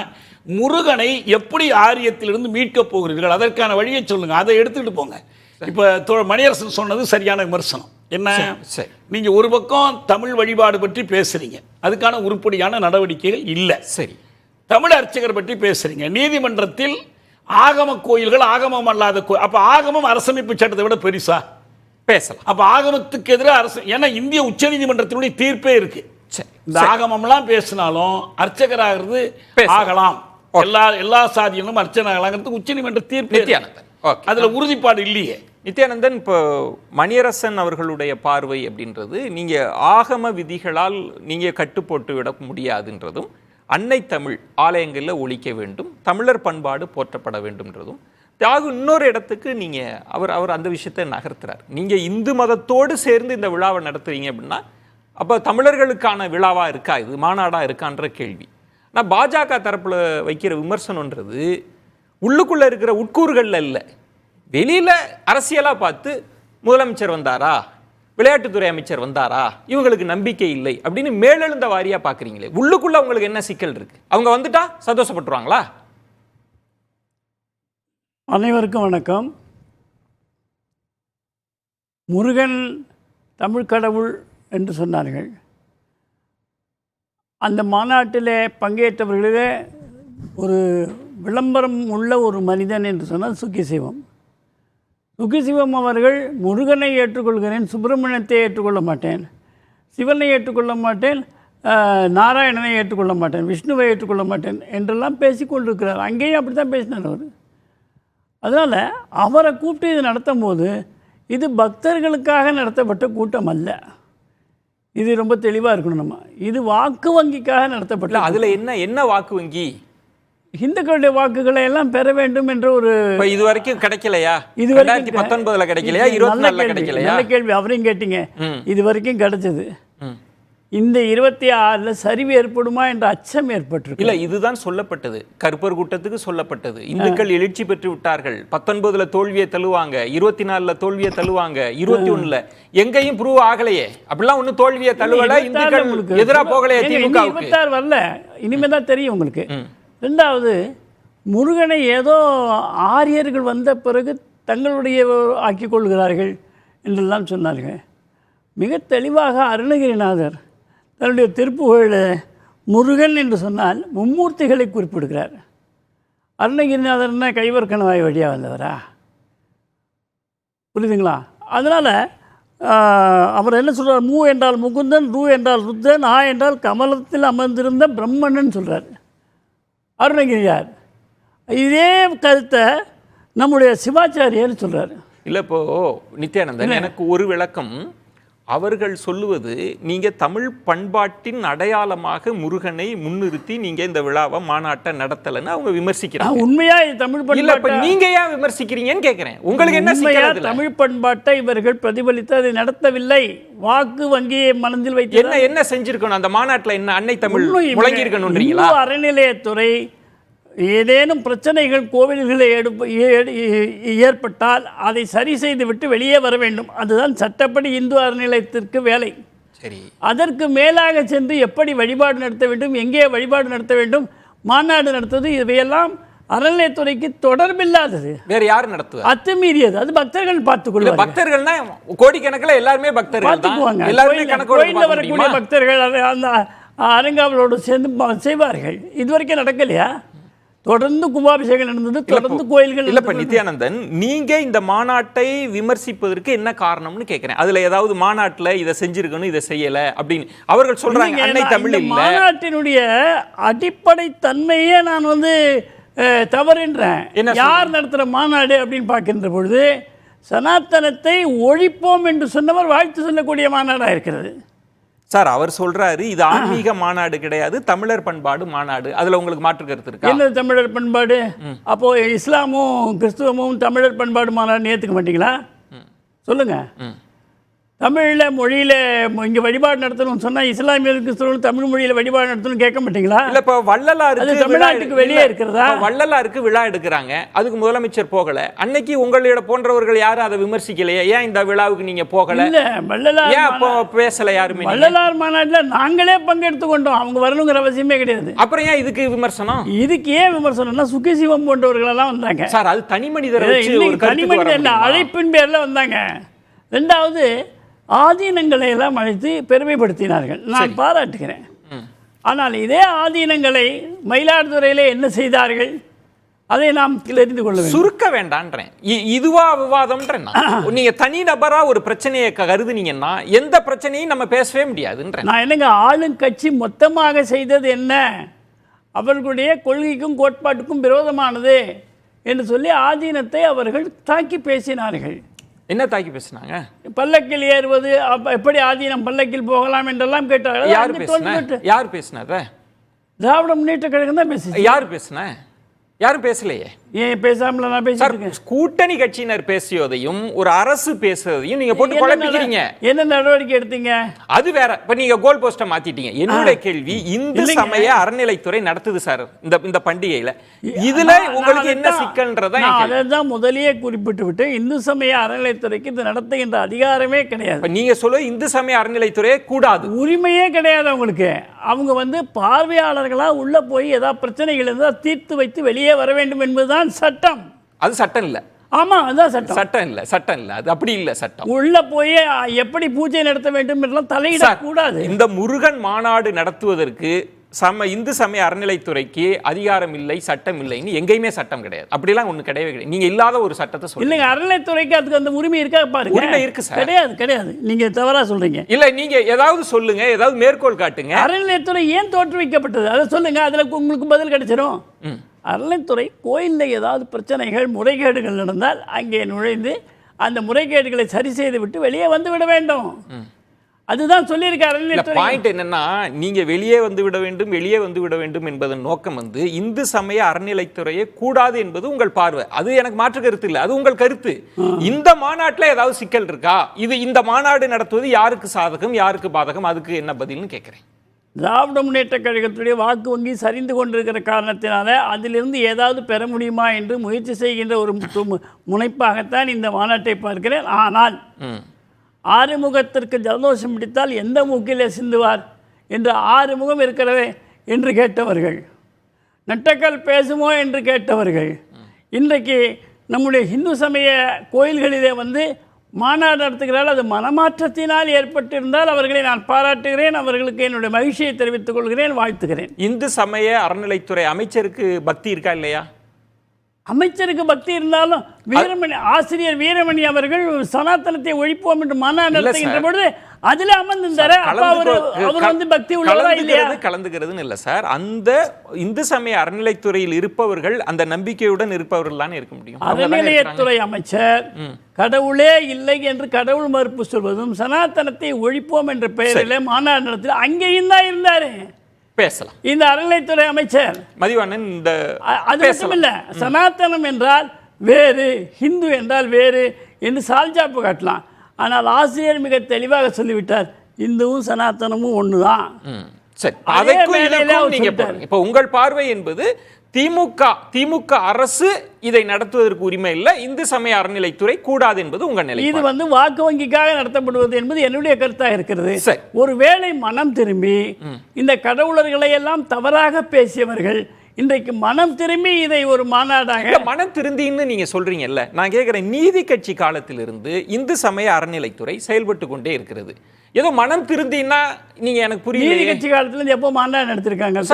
முருகனை எப்படி ஆரியத்திலிருந்து மீட்கப் போகிறீர்கள், அதற்கான வழியை சொல்லுங்க, அதை எடுத்துக்கிட்டு போங்க. இப்போ மணியரசன் சொன்னது சரியான விமர்சனம். என்ன, நீங்க ஒரு பக்கம் தமிழ் வழிபாடு பற்றி பேசுறீங்க, அதுக்கான உருப்படியான நடவடிக்கைகள் இல்லை. சரி, தமிழ் அர்ச்சகர் பற்றி பேசுறீங்க, நீதிமன்றத்தில் ஆகம கோயில்கள், ஆகமம் அல்லாத கோயில். அப்ப ஆகமம் அரசமைப்பு சட்டத்தை விட பெருசா பேசலாம். அப்ப ஆகமத்துக்கு எதிராக அரசு, ஏன்னா இந்திய உச்ச நீதிமன்றத்தினுடைய தீர்ப்பே இருக்கு. இந்த ஆகமம்லாம் பேசினாலும் அர்ச்சகராகிறது ஆகலாம், எல்லா சாதியிலும் அர்ச்சனை ஆகலாங்கிறது உச்ச நீதிமன்ற தீர்ப்பு. அதுல உறுதிப்பாடு இல்லையே. நித்யானந்தன், இப்போ மணியரசன் அவர்களுடைய பார்வை அப்படின்றது, நீங்க ஆகம விதிகளால் நீங்க கட்டுப்போட்டு விட முடியாதுன்றதும், அன்னை தமிழ் ஆலயங்களில் ஒழிக்க வேண்டும், தமிழர் பண்பாடு போற்றப்பட வேண்டும்ன்றதும். தியாகு இன்னொரு இடத்துக்கு நீங்க அவர் அந்த விஷயத்தை நகர்த்துறார். நீங்க இந்து மதத்தோடு சேர்ந்து இந்த விழாவை நடத்துறீங்க அப்படின்னா, அப்போ தமிழர்களுக்கான விழாவா இருக்கா, இது மாநாடா இருக்கான்ற கேள்வி. ஆனால் பாஜக தரப்புல வைக்கிற விமர்சனன்றது உள்ளுக்குள்ள இருக்கிற உட்கூறுகள்ல இல்லை, வெளியில அரசியலா பார்த்து முதலமைச்சர் வந்தாரா, விளையாட்டுத்துறை அமைச்சர் வந்தாரா, இவங்களுக்கு நம்பிக்கை இல்லை அப்படின்னு மேலெழுந்த வாரியா பாக்குறீங்களே. உள்ளுக்குள்ள உங்களுக்கு என்ன சிக்கல் இருக்கு? அவங்க வந்துட்டா சந்தோஷப்பட்டுருவாங்களா? அனைவருக்கும் வணக்கம். முருகன் தமிழ் கடவுள் என்று சொன்னார்கள். அந்த மாநாட்டில் பங்கேற்றவர்களிலே ஒரு விளம்பரம் உள்ள ஒரு மனிதன் என்று சொன்னால் சுக்கிசிவம். சுக்கிசிவம் அவர்கள் முருகனை ஏற்றுக்கொள்கிறேன், சுப்பிரமணியத்தை ஏற்றுக்கொள்ள மாட்டேன், சிவனை ஏற்றுக்கொள்ள மாட்டேன், நாராயணனை ஏற்றுக்கொள்ள மாட்டேன், விஷ்ணுவை ஏற்றுக்கொள்ள மாட்டேன் என்றெல்லாம் பேசிக்கொண்டிருக்கிறார். அங்கேயும் அப்படி தான் பேசினார் அவர். அதனால் அவரை கூப்பிட்டு இது நடத்தும் போது இது பக்தர்களுக்காக நடத்தப்பட்ட கூட்டம் அல்ல. இது ரொம்ப தெளிவாக இருக்கணும். நம்ம இது வாக்கு வங்கிக்காக நடத்தப்பட்ட. அதில் என்ன வாக்கு வங்கி? இந்துக்களுடைய வாக்குகளை எல்லாம் பெற வேண்டும் என்ற ஒரு இப்ப இது வரைக்கும் கிடைக்கலையா? இது 2019 கிடைக்கலையா? 24 கிடைக்கலையா? நல்ல கேள்வி, அவரையும் கேட்டீங்க. இது வரைக்கும் கிடைச்சது. இந்த 26ல் சரிவு ஏற்படுமா என்ற அச்சம் ஏற்பட்டிருக்கு. இல்ல, இதுதான் சொல்லப்பட்டது. கருப்பர் கூட்டத்துக்கு சொல்லப்பட்டது. இந்துக்கள் எழுச்சி பெற்று விட்டார்கள். 19ல தோல்வியை தள்ளுவாங்க, 24ல தோல்வியை தள்ளுவாங்க, 21ல எங்கேயும் ப்ரூவ் ஆகலையே. அப்படிலாம் ஒன்னும் தோல்வியை தள்ளுவல, இந்துக்கள் எதிரா போகலையே திமுகவுக்கு. 26 வரல, இனிமே தான் தெரியும் உங்களுக்கு. ரெண்டாவது, முருகனை ஏதோ ஆரியர்கள் வந்த பிறகு தங்களுடைய ஆக்கிக் கொள்கிறார்கள் என்றெல்லாம் சொன்னார்கள். மிக தெளிவாக அருணகிரிநாதர் தன்னுடைய திருப்புகழில் முருகன் என்று சொன்னால் மும்மூர்த்திகளை குறிப்பிடுகிறார். அருணகிரிநாதர்னா கைவர் கணவாய் வழியாக வந்தவரா? புரியுதுங்களா? அதனால் அவர் என்ன சொல்கிறார்? மூ என்றால் முகுந்தன், ரூ என்றால் ருத்தன், ஆ என்றால் கமலத்தில் அமர்ந்திருந்த பிரம்மணன் சொல்கிறார் அருணகிரியார். இதே கருத்தை நம்முடைய சிவாச்சாரியர் சொல்கிறார். இல்லை, இப்போ நித்யானந்தன், எனக்கு ஒரு விளக்கம். அவர்கள் சொல்லுவது, நீங்க தமிழ் பண்பாட்டின் அடையாளமாக முருகனை முன்னிறுத்தி நீங்க இந்த விழாவை மாநாட்டை நடத்தலைன்னு அவங்க விமர்சிக்கிறாங்க. உண்மையா இது தமிழ் பண்பாட்டை நீங்க ஏன் விமர்சிக்கிறீங்கன்னு கேட்கிறேன். உங்களுக்கு என்ன சிக்கல்? தமிழ் பண்பாட்டை இவர்கள் பிரதிபலித்து அதை நடத்தவில்லை. வாக்கு வங்கியை மனதில் வைத்து என்ன செஞ்சிருக்கணும் அந்த மாநாட்டில்? என்ன அன்னை தமிழ் முழங்கி இருக்கணும்ன்றீங்களா? அறநிலையத்துறை ஏதேனும் பிரச்சனைகள் கோவில்களை ஏற்பட்டால் அதை சரி செய்து விட்டு வெளியே வர வேண்டும். அதுதான் சட்டப்படி இந்து அறநிலையத்திற்கு வேலை. சரி, அதற்கு மேலாக சென்று எப்படி வழிபாடு நடத்த வேண்டும், எங்கே வழிபாடு நடத்த வேண்டும், மாநாடு நடத்துவது, இவையெல்லாம் அறநிலையத்துறைக்கு தொடர்பில்லாதது. வேற யார் நடத்துவது? அத்துமீறியது. அது பக்தர்கள் பார்த்துக்கொள்வாங்க. பக்தர்கள்னா கோடிக்கணக்கில் எல்லாருமே பக்தர்கள் பார்த்துக்குவாங்க. கோயிலில் வரக்கூடிய பக்தர்கள் அந்த அரங்காவலோடு சேர்ந்து செய்வார்கள். இதுவரைக்கும் நடக்கலையா? தொடர்ந்து கும்பாபிஷேகம் நடந்தது, தொடர்ந்து கோயில்கள். இல்ல, இப்ப நித்யானந்தன், நீங்க இந்த மாநாட்டை விமர்சிப்பதற்கு என்ன காரணம்னு கேட்கிறேன். அதுல ஏதாவது மாநாட்டுல இதை செஞ்சிருக்கணும், இதை செய்யல அப்படின்னு அவர்கள் சொல்றாங்க. அன்னை தமிழ் இல்ல. மாநாட்டினுடைய அடிப்படை தன்மையே நான் தவறுன்றேன். யார் நடத்துற மாநாடு அப்படின்னு பார்க்கின்ற பொழுது சனாத்தனத்தை ஒழிப்போம் என்று சொன்னவர் வாழ்த்து சொல்லக்கூடிய மாநாடா இருக்கிறது. சார், அவர் சொல்றாரு இது ஆன்மீக மாநாடு கிடையாது, தமிழர் பண்பாடு மாநாடு. அதுல உங்களுக்கு மாற்று கருத்து இருக்கா? என்ன தமிழர் பண்பாடு? அப்போ இஸ்லாமும் கிறிஸ்துவமும் தமிழர் பண்பாடு மாநாடு ஏத்துக்க மாட்டீங்களா? சொல்லுங்க. தமிழில் மொழியில் இங்கே வழிபாடு நடத்தணும்னு சொன்னால் இஸ்லாமியர் கிறிஸ்தவர்கள் தமிழ் மொழியில் வழிபாடு நடத்தணும்னு கேட்க மாட்டீங்களா? இல்லை, இப்போ வள்ளலாருக்கு தமிழ்நாட்டுக்கு வெளியே இருக்கிறதா? வள்ளலாருக்கு விழா எடுக்கிறாங்க, அதுக்கு முதலமைச்சர் போகலை. அன்னைக்கு உங்களோட போன்றவர்கள் யாரும் அதை விமர்சிக்கலையே? ஏன் இந்த விழாவுக்கு நீங்க போகலை? இல்லை, வள்ளலார் ஏன் அப்போ பேசலை யாருமே? வள்ளலார் மாநாட்டில் நாங்களே பங்கெடுத்து கொண்டோம், அவங்க வரணுங்கிற அவசியமே கிடையாது. அப்புறம் ஏன் இதுக்கு விமர்சனம்? இதுக்கு ஏன் விமர்சனம்னா சுகிசிவம் போன்றவர்களெல்லாம் வந்தாங்க சார். அது தனி மனிதர், தனி மனிதர் இல்லை, அழைப்பின் பேரில் வந்தாங்க. ரெண்டாவது, ஆதீனங்களை எல்லாம் அழைத்து பெருமைப்படுத்தினார்கள், நான் பாராட்டுகிறேன். ஆனால் இதே ஆதீனங்களை மயிலாடுதுறையிலே என்ன செய்தார்கள் அதை நாம் தெரிந்து கொள்ள வேண்டும். சுருக்க வேண்டான்றேன். இதுவா விவாதம்ன்றேன். நீங்க தனி நபரா ஒரு பிரச்சனையை கருதுனீங்கன்னா எந்த பிரச்சனையும் நம்ம பேசவே முடியாதுன்றேன். நான் என்னங்க, ஆளுங்கட்சி மொத்தமாக செய்தது என்ன, அவர்களுடைய கொள்கைக்கும் கோட்பாட்டுக்கும் விரோதமானது என்று சொல்லி ஆதீனத்தை அவர்கள் தாக்கி பேசினார்கள். என்ன தாக்கி பேசினாங்க? பல்லக்கில் ஏறுவது, எப்படி ஆதீனம் பல்லக்கில் போகலாம் என்றெல்லாம் கேட்டார்கள். யார் பேசினத? திராவிட முன்னேற்ற கழகம் தான் பேசி. யார் பேசின? யாரும் பேசலையே. ஏன் பேசாமல நான் பேசிருக்கேன். கூட்டணி கட்சியினர் பேசியதையும் ஒரு அரசு பேசுறதையும் நீங்க போட்டு குழப்பிக்கிறீங்க. என்ன நடவடிக்கை எடுத்தீங்க? அது வேற. இப்ப நீங்க கோல் போஸ்ட மாத்திட்டீங்க. என்னுடைய கேள்வி, இந்து சமய அறநிலைத்துறை நடத்துது சார் இந்த பண்டிகையில, இதுல உங்களுக்கு என்ன சிக்கல்ன்றதா? அதான் முதலியே குறிப்பிட்டு விட்டு, இந்து சமய அறநிலைத்துறைக்கு இது நடத்துகின்ற அதிகாரமே கிடையாது. நீங்க சொல்ல இந்து சமய அறநிலைத்துறையே கூடாது, உரிமையே கிடையாது அவங்களுக்கு. அவங்க பார்வையாளர்களா உள்ள போய் ஏதாவது பிரச்சனைகள் இருந்தால் தீர்த்து வைத்து வெளியே வர வேண்டும் என்பதுதான் சட்டம். அது சட்டம் இல்ல. ஆமா, அதுதான் சட்டம். சட்டம் இல்ல, அது அப்படி இல்ல. சட்டம் உள்ள போய் எப்படி பூஜை நடத்த வேண்டும் என்றெல்லாம் தலையிடக்கூடாது. இந்த முருகன் மாநாடு நடத்துவதற்கு இந்து சமய அறநிலைத்துறைக்கு அதிகாரம் இல்லை, சட்டம் இல்லைன்னு எங்கேயுமே சட்டம் கிடையாது. அப்படிலாம் ஒண்ணு கிடையவே கிடையாது. நீங்க இல்லாத ஒரு சட்டத்தை சொல்லுங்க. இல்லைங்க, அறநிலைத்துறைக்கு அதுக்கு அந்த உரிமை இருக்கா பாருங்க. உரிமை இருக்கு சார். கிடையாது. நீங்க தவறா சொல்றீங்க. இல்ல, நீங்க ஏதாவது சொல்லுங்க, ஏதாவது மேற்கோள் காட்டுங்க. அறநிலைத்துறை ஏன் தோற்றுவிக்கப்பட்டது அதை சொல்லுங்க, அதுல உங்களுக்கு பதில் கிடைச்சிடும். அறநிலைத்துறை கோயிலில் ஏதாவது பிரச்சனைகள், முறைகேடுகள் நடந்தால் அங்கே நுழைந்து அந்த முறைகேடுகளை சரி செய்து விட்டு வெளியே வந்து விட வேண்டும். அதுதான் சொல்லியிருக்காரு. பாயிண்ட் என்னன்னா, நீங்க வெளியே வந்து விட வேண்டும் என்பதன் நோக்கம் வந்து இந்து சமய அறநிலைத்துறையே கூடாது என்பது உங்கள் பார்வை. அது எனக்கு மாற்று கருத்து இல்லை, அது உங்கள் கருத்து. இந்த மாநாட்டில் ஏதாவது சிக்கல் இருக்கா? இந்த மாநாடு நடத்துவது யாருக்கு சாதகம் யாருக்கு பாதகம், அதுக்கு என்ன பதில்னு கேட்கிறேன். திராவிட முன்னேற்ற கழகத்துடைய வாக்கு வங்கி சரிந்து கொண்டிருக்கிற காரணத்தினால அதிலிருந்து ஏதாவது பெற முடியுமா என்று முயற்சி செய்கின்ற ஒரு முனைப்பாகத்தான் இந்த மாநாட்டை பார்க்கிறேன். ஆனால் ஆறுமுகத்திற்கு ஜலதோஷம் பிடித்தால் எந்த மூக்கிலே சிந்துவார் என்று 6 முகம் இருக்கிறவே என்று கேட்டவர்கள், நட்டக்கல் பேசுமோ என்று கேட்டவர்கள், இன்றைக்கு நம்முடைய இந்து சமய கோயில்களிலே வந்து மாநாடு நடத்துகிறால் அது மனமாற்றத்தினால் ஏற்பட்டிருந்தால் அவர்களை நான் பாராட்டுகிறேன், அவர்களுக்கு என்னுடைய மகிழ்ச்சியை தெரிவித்துக் கொள்கிறேன், வாழ்த்துகிறேன். இந்து சமய அறநிலைத்துறை அமைச்சருக்கு பக்தி இருக்கா இல்லையா? அமைச்சருக்கு பக்தி இருந்தாலும் வீரமணி ஆசிரியர் வீரமணி அவர்கள் சனாதனத்தை ஒழிப்போம் என்று மாநாடு நடத்துகின்ற பொழுது அதில் அமர்ந்திருந்தாரு. அவர் வந்து பக்தி உள்ளதா இல்லையா? கலந்துகிறதுன்னு இல்லை சார், அந்த இந்து சமய அறநிலைத்துறையில் இருப்பவர்கள் அந்த நம்பிக்கையுடன் இருப்பவர்கள் தானே இருக்க முடியும். அறநிலையத்துறை அமைச்சர் கடவுளே இல்லை என்று கடவுள் மறுப்பு சொல்வதும் சனாதனத்தை ஒழிப்போம் என்ற பெயரில் மாநாடு நடத்தி அங்கேயும் தான் இருந்தாரு. பேசலாம். இந்த அறநிலைத்துறை அமைச்சர் மதிவாணன் இந்த அது மட்டும் இல்ல, சனாதனம் என்றால் வேறு, ஹிந்து என்றால் வேறு என்று சால்ஜாப்பு காட்டலாம். ஆனால் ஆசிரியர் மிக தெளிவாக சொல்லிவிட்டார், இந்துவும் சனாதனமும் ஒண்ணுதான். சரி, இப்போ உங்கள் பார்வை என்பது திமுக அரசு இதை நடத்துவதற்கு உரிமை இல்லை, இந்து சமய அறநிலைத்துறை கூடாது என்பது உங்கள் நிலை. இது வந்து வாக்கு வங்கிக்காக நடத்தப்படுவது என்பது என்னுடைய கருத்தாக இருக்கிறது. ஒருவேளை மனம் திரும்பி இந்த கடவுளர்களை எல்லாம் தவறாக பேசியவர்கள் இன்றைக்கு மனம் திரும்பி இதை ஒரு மாநாடாக மனம் திருந்தின்னு நீங்க சொல்றீங்கல்ல, நான் கேட்கிறேன், நீதி கட்சி காலத்திலிருந்து இந்து சமய அறநிலைத்துறை செயல்பட்டு கொண்டே இருக்கிறது. ஏதோ மனம் திருந்தின்னா நீங்க எனக்கு புரியல. நீதி கட்சி காலத்துல எப்போ மாநாடு நடத்திருக்காங்க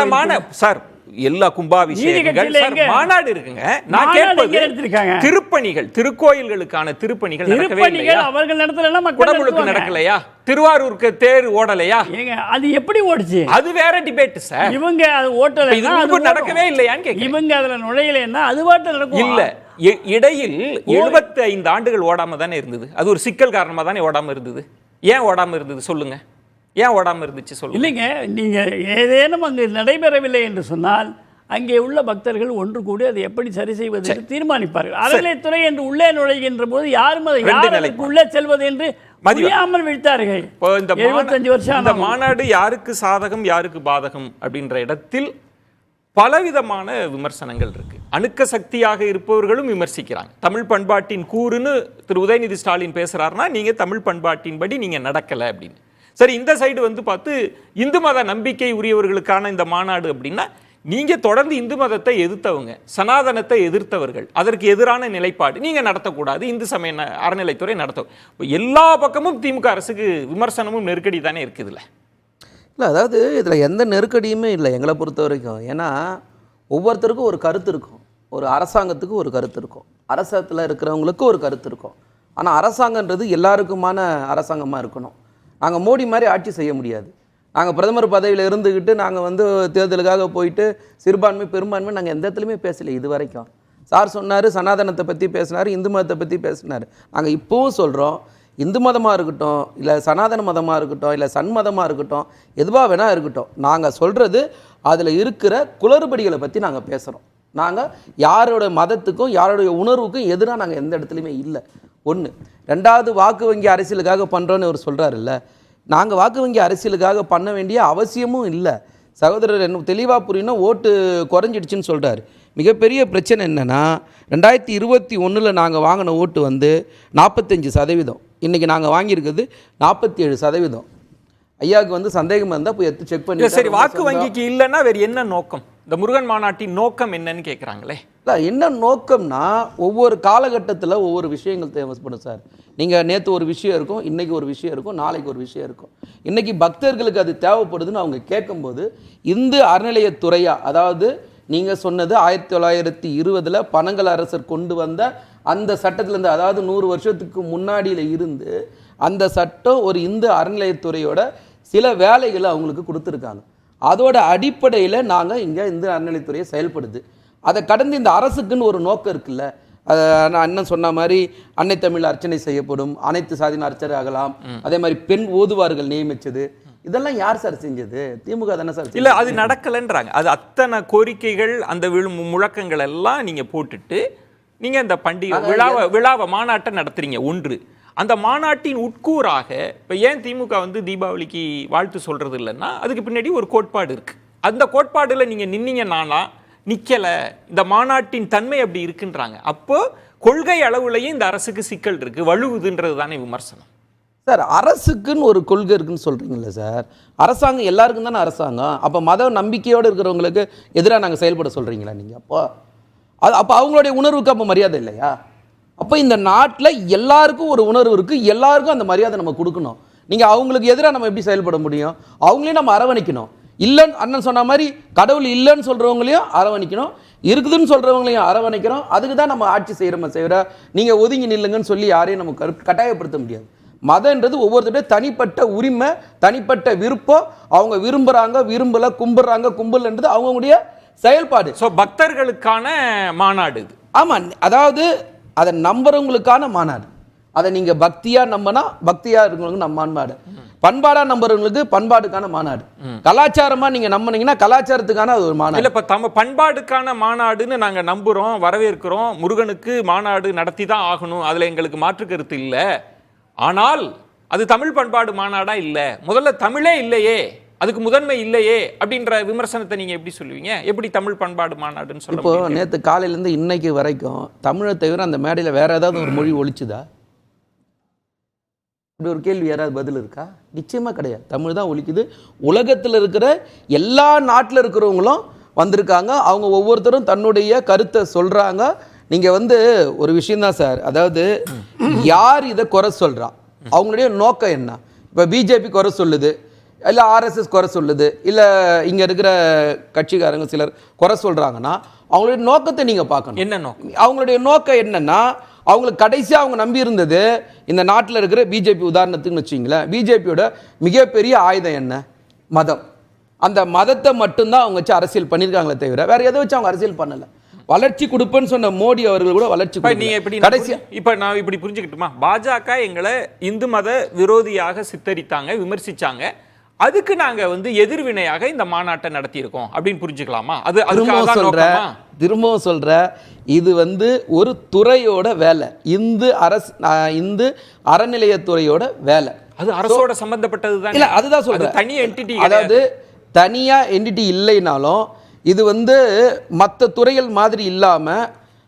சார்? எல்லா கும்பாபிஷேகங்கள் மாநாடு இருக்குங்க. நான் கேட்பது திருப்பணிகள், திருக்கோயில்களுக்கான திருப்பணிகள் நடக்கவே இல்லையா? அவர்கள் நடத்தலன்னா குடமுழுக்கு நடக்கலையா? திருவாரூருக்கு தேர் ஓடலையா? அது எப்படி ஓடுச்சு? அது வேற டிபேட் சார். இவங்க அது ஓட்டல, இது நடக்கவே இல்லையான்னு கேக்குறேன். இவங்க அதுல நுழையலைன்னா அது பாட்டு நடக்கும் இல்ல. இடையில் 75 ஆண்டுகள் ஓடாம தானே இருந்தது. அது ஒரு சிக்கல் காரணமா தானே ஓடாம இருந்தது. ஏன் ஓடாம இருந்தது சொல்லுங்க? ஏன் ஓடாம இருந்துச்சு சொல்லுங்க? இல்லைங்க, நீங்க ஏதேனும் அங்கு நடைபெறவில்லை என்று சொன்னால் அங்கே உள்ள பக்தர்கள் ஒன்று கூடி அதை எப்படி சரி செய்வது என்று தீர்மானிப்பார்கள். அறநிலைத்துறை என்று உள்ளே நுழைகின்ற போது யாரும் அதை யாருக்கு உள்ளே செல்வது என்று புரியாமல் விழித்தார்கள். 75 வருஷம் அந்த மாநாடு யாருக்கு சாதகம் யாருக்கு பாதகம் அப்படின்ற இடத்தில் பலவிதமான விமர்சனங்கள் இருக்கு. அணுக்க சக்தியாக இருப்பவர்களும் விமர்சிக்கிறாங்க. தமிழ் பண்பாட்டின் கூறுன்னு திரு உதயநிதி ஸ்டாலின் பேசுறாருன்னா நீங்க தமிழ் பண்பாட்டின் படி நீங்க நடக்கல அப்படின்னு. சரி, இந்த சைடு வந்து பார்த்து இந்து மத நம்பிக்கை உரியவர்களுக்கான இந்த மாநாடு அப்படின்னா நீங்க தொடர்ந்து இந்து மதத்தை எதிர்த்தவங்க, சனாதனத்தை எதிர்த்தவர்கள், அதற்கு எதிரான நிலைப்பாடு நீங்க நடத்தக்கூடாது, இந்து சமய அறநிலைத்துறை நடத்தும். எல்லா பக்கமும் திமுக அரசுக்கு விமர்சனமும் நெருக்கடி தானே இருக்குதுல்ல? இல்லை, அதாவது இதில் எந்த நெருக்கடியுமே இல்லை எங்களை பொறுத்த வரைக்கும். ஏன்னா ஒவ்வொருத்தருக்கும் ஒரு கருத்து இருக்கும், ஒரு அரசாங்கத்துக்கு ஒரு கருத்து இருக்கும், அரசாங்கத்தில் இருக்கிறவங்களுக்கு ஒரு கருத்து இருக்கும். ஆனால் அரசாங்கன்றது எல்லாருக்குமான அரசாங்கமாக இருக்கணும். நாங்கள் மோடி மாதிரி ஆட்சி செய்ய முடியாது. நாங்கள் பிரதமர் பதவியில் இருந்துக்கிட்டு நாங்கள் வந்து தேர்தலுக்காக போயிட்டு சிறுபான்மை பெரும்பான்மை நாங்கள் எந்த இடத்துலையுமே பேசலை இது வரைக்கும். சார் சொன்னார், சனாதனத்தை பற்றி பேசினார், இந்து மதத்தை பற்றி பேசினார். நாங்கள் இப்போவும் சொல்கிறோம், இந்து மதமாக இருக்கட்டும், இல்லை சனாதன மதமாக இருக்கட்டும், இல்லை சன்மதமாக இருக்கட்டும், எதுவாக வேணால் இருக்கட்டும், நாங்கள் சொல்கிறது அதில் இருக்கிற குளறுபடிகளை பற்றி நாங்கள் பேசுகிறோம். நாங்கள் யாரோட மதத்துக்கும் யாரோடைய உணர்வுக்கும் எதிராக நாங்கள் எந்த இடத்துலையுமே இல்லை. ஒன்று. ரெண்டாவது, வாக்கு வங்கி அரசியலுக்காக பண்ணுறோன்னு அவர் சொல்கிறாருல்ல, நாங்கள் வாக்கு வங்கி அரசியலுக்காக பண்ண வேண்டிய அவசியமும் இல்லை. சகோதரர் என்ன தெளிவாக புரியணும், ஓட்டு குறைஞ்சிடுச்சுன்னு சொல்கிறார். மிகப்பெரிய பிரச்சனை என்னென்னா 2021 நாங்கள் வாங்கின ஓட்டு வந்து 45%. இன்றைக்கி நாங்கள் வாங்கியிருக்கிறது 47%. ஐயாவுக்கு வந்து சந்தேகம் இருந்தால் போய் எடுத்து செக் பண்ணி. சரி, வாக்கு வங்கிக்கு இல்லைன்னா வேறு என்ன நோக்கம்? இந்த முருகன் மாநாட்டின் நோக்கம் என்னன்னு கேட்குறாங்களே. இல்லை, என்ன நோக்கம்னா ஒவ்வொரு காலகட்டத்தில் ஒவ்வொரு விஷயங்கள் தேவைப்படும் சார். நீங்கள் நேற்று ஒரு விஷயம் இருக்கும், இன்றைக்கி ஒரு விஷயம் இருக்கும், நாளைக்கு ஒரு விஷயம் இருக்கும். இன்றைக்கி பக்தர்களுக்கு அது தேவைப்படுதுன்னு அவங்க கேட்கும்போது இந்து அறநிலையத்துறையா, அதாவது நீங்கள் சொன்னது 1920 பனங்கல் அரசர் கொண்டு வந்த அந்த சட்டத்திலேருந்து, அதாவது 100 வருஷத்துக்கு முன்னாடியில் இருந்து அந்த சட்டம் ஒரு இந்து அறநிலையத்துறையோட சில வேலைகளை அவங்களுக்கு கொடுத்துருக்காங்க. அதோட அடிப்படையில் நாங்கள் இங்கே இந்து அறநிலையத்துறையை செயல்படுது. அதை கடந்து இந்த அரசுக்குன்னு ஒரு நோக்கம் இருக்குல்ல, அண்ணன் சொன்ன மாதிரி அன்னை தமிழ் அர்ச்சனை செய்யப்படும், அனைத்து சாதியின் அர்ச்சனை ஆகலாம், அதே மாதிரி பெண் ஓதுவார்கள் நியமிச்சது, இதெல்லாம் யார் சார் செஞ்சது? திமுக தானே சார். இல்ல அது நடக்கலன்றாங்க. அது அத்தனை கோரிக்கைகள் அந்த முழக்கங்கள் எல்லாம் நீங்க போட்டுட்டு நீங்க இந்த பண்டிகை விழாவை மாநாட்டை நடத்துறீங்க. ஒன்று, அந்த மாநாட்டின் உட்கூறாக இப்போ ஏன் திமுக வந்து தீபாவளிக்கு வாழ்த்து சொல்றது இல்லைன்னா அதுக்கு பின்னாடி ஒரு கோட்பாடு இருக்கு. அந்த கோட்பாடுல நீங்க நின்னீங்கன்னா நிக்கல, இந்த மாநாட்டின் தன்மை அப்படி இருக்குன்றாங்க. அப்போ கொள்கை அளவுலையும் இந்த அரசுக்கு சிக்கல் இருக்கு, வலுவுதுன்றது தானே விமர்சனம். சார், அரசுக்குன்னு ஒரு கொள்கை இருக்குன்னு சொல்றீங்கல்ல சார், அரசாங்கம் எல்லாருக்கும் தானே அரசாங்கம். அப்போ மத நம்பிக்கையோடு இருக்கிறவங்களுக்கு எதிராக நாங்கள் செயல்பட சொல்றீங்களா நீங்கள்? அப்போ அவங்களுடைய உணர்வுக்கு அப்போ மரியாதை இல்லையா? அப்போ இந்த நாட்டில் எல்லாருக்கும் ஒரு உணர்வு இருக்குது, எல்லாருக்கும் அந்த மரியாதை நம்ம கொடுக்கணும். நீங்கள் அவங்களுக்கு எதிராக நம்ம எப்படி செயல்பட முடியும்? அவங்களையும் நம்ம அரவணைக்கணும். இல்லைன்னு அண்ணன் சொன்ன மாதிரி கடவுள் இல்லைன்னு சொல்கிறவங்களையும் அரவணைக்கணும், இருக்குதுன்னு சொல்கிறவங்களையும் அரவணைக்கிறோம். அதுக்கு தான் நம்ம ஆட்சி செய்கிறோம். நீங்கள் ஒதுங்கி நில்லுங்கன்னு சொல்லி யாரையும் நம்ம கட்டாயப்படுத்த முடியாது. மதன்றது ஒவ்வொருத்தருடைய தனிப்பட்ட உரிமை, தனிப்பட்ட விருப்பம். அவங்க விரும்புகிறாங்க, விரும்பலை, கும்பல்ன்றது அவங்களுடைய செயல்பாடு. ஸோ பக்தர்களுக்கான மாநாடு இது. ஆமாம், அதாவது அதை நம்புறவங்களுக்கான மாநாடு. அதை நீங்கள் பக்தியாக நம்பினா பக்தியாக இருக்கிறவங்களுக்கு நம்ம மாநாடு, பண்பாடாக நம்புறவங்களுக்கு பண்பாடுக்கான மாநாடு, கலாச்சாரமாக நீங்கள் நம்பினீங்கன்னா கலாச்சாரத்துக்கான அது ஒரு மாநாடு. இல்லை, இப்போ பண்பாடுக்கான மாநாடுன்னு நாங்கள் நம்புகிறோம், வரவேற்கிறோம், முருகனுக்கு மாநாடு நடத்தி தான் ஆகணும், அதில் எங்களுக்கு மாற்று கருத்து இல்லை. ஆனால் அது தமிழ் பண்பாடு மாநாடா இல்லை, முதல்ல தமிழே இல்லையே, அதுக்கு முதன்மை இல்லையே அப்படின்ற விமர்சனத்தை நீங்க எப்படி சொல்லுவீங்க? எப்படி தமிழ் பண்பாடு மாநாடுன்னு சொல்ல? இப்போ நேற்று காலையிலேருந்து இன்னைக்கு வரைக்கும் தமிழை தவிர அந்த மேடையில் வேற ஏதாவது ஒரு மொழி ஒழிச்சுதா? இப்படி ஒரு கேள்வி யாராவது பதில் இருக்கா? நிச்சயமா கிடையாது. தமிழ் தான் ஒழிக்குது. உலகத்தில் இருக்கிற எல்லா நாட்டில் இருக்கிறவங்களும் வந்திருக்காங்க, அவங்க ஒவ்வொருத்தரும் தன்னுடைய கருத்தை சொல்றாங்க. நீங்க ஒரு விஷயம்தான் சார், அதாவது யார் இதை குறை சொல்றா, அவங்களுடைய நோக்கம் என்ன? இப்போ பிஜேபி குறை சொல்லுது, இல்லை ஆர்எஸ்எஸ் குறை சொல்லுது, இல்லை இங்கே இருக்கிற கட்சிக்காரங்க சிலர் குறை சொல்கிறாங்கன்னா அவங்களுடைய நோக்கத்தை நீங்கள் பார்க்கணும். என்ன நோக்கம்? அவங்களுடைய நோக்கம் என்னன்னா, அவங்களுக்கு கடைசியாக அவங்க நம்பி இருந்தது இந்த நாட்டில் இருக்கிற பிஜேபி. உதாரணத்துக்குன்னு வச்சிங்களேன், பிஜேபியோட மிகப்பெரிய ஆயுதம் என்ன? மதம். அந்த மதத்தை மட்டும்தான் அவங்க வச்சு அரசியல் பண்ணியிருக்காங்களே தவிர வேற எதை வச்சு அவங்க அரசியல் பண்ணலை. வளர்ச்சி கொடுப்பேன்னு சொன்ன மோடி அவர்கள் கூட வளர்ச்சி கடைசியா இப்ப நான் இப்படி புரிஞ்சுக்கிட்டுமா, பாஜக எங்களை இந்து மத விரோதியாக சித்தரித்தாங்க, விமர்சிச்சாங்க, அதுக்கு நாங்க எதிர்வினையாக இந்த மாநாட்டை நடத்தி இருக்கோம் அப்படின்னு புரிஞ்சுக்கலாமா? அது திரும்பவும் சொல்ற, இது ஒரு துறையோட வேலை, இந்து அறநிலையத்துறையோட வேலை. அது அரசோட சம்பந்தப்பட்டது தான். இல்ல, அதுதான் சொல்றேன், தனி என்டிட்டி. அதாவது தனியா என்டிட்டி இல்லைனாலும் இது மற்ற துறைகள் மாதிரி இல்லாம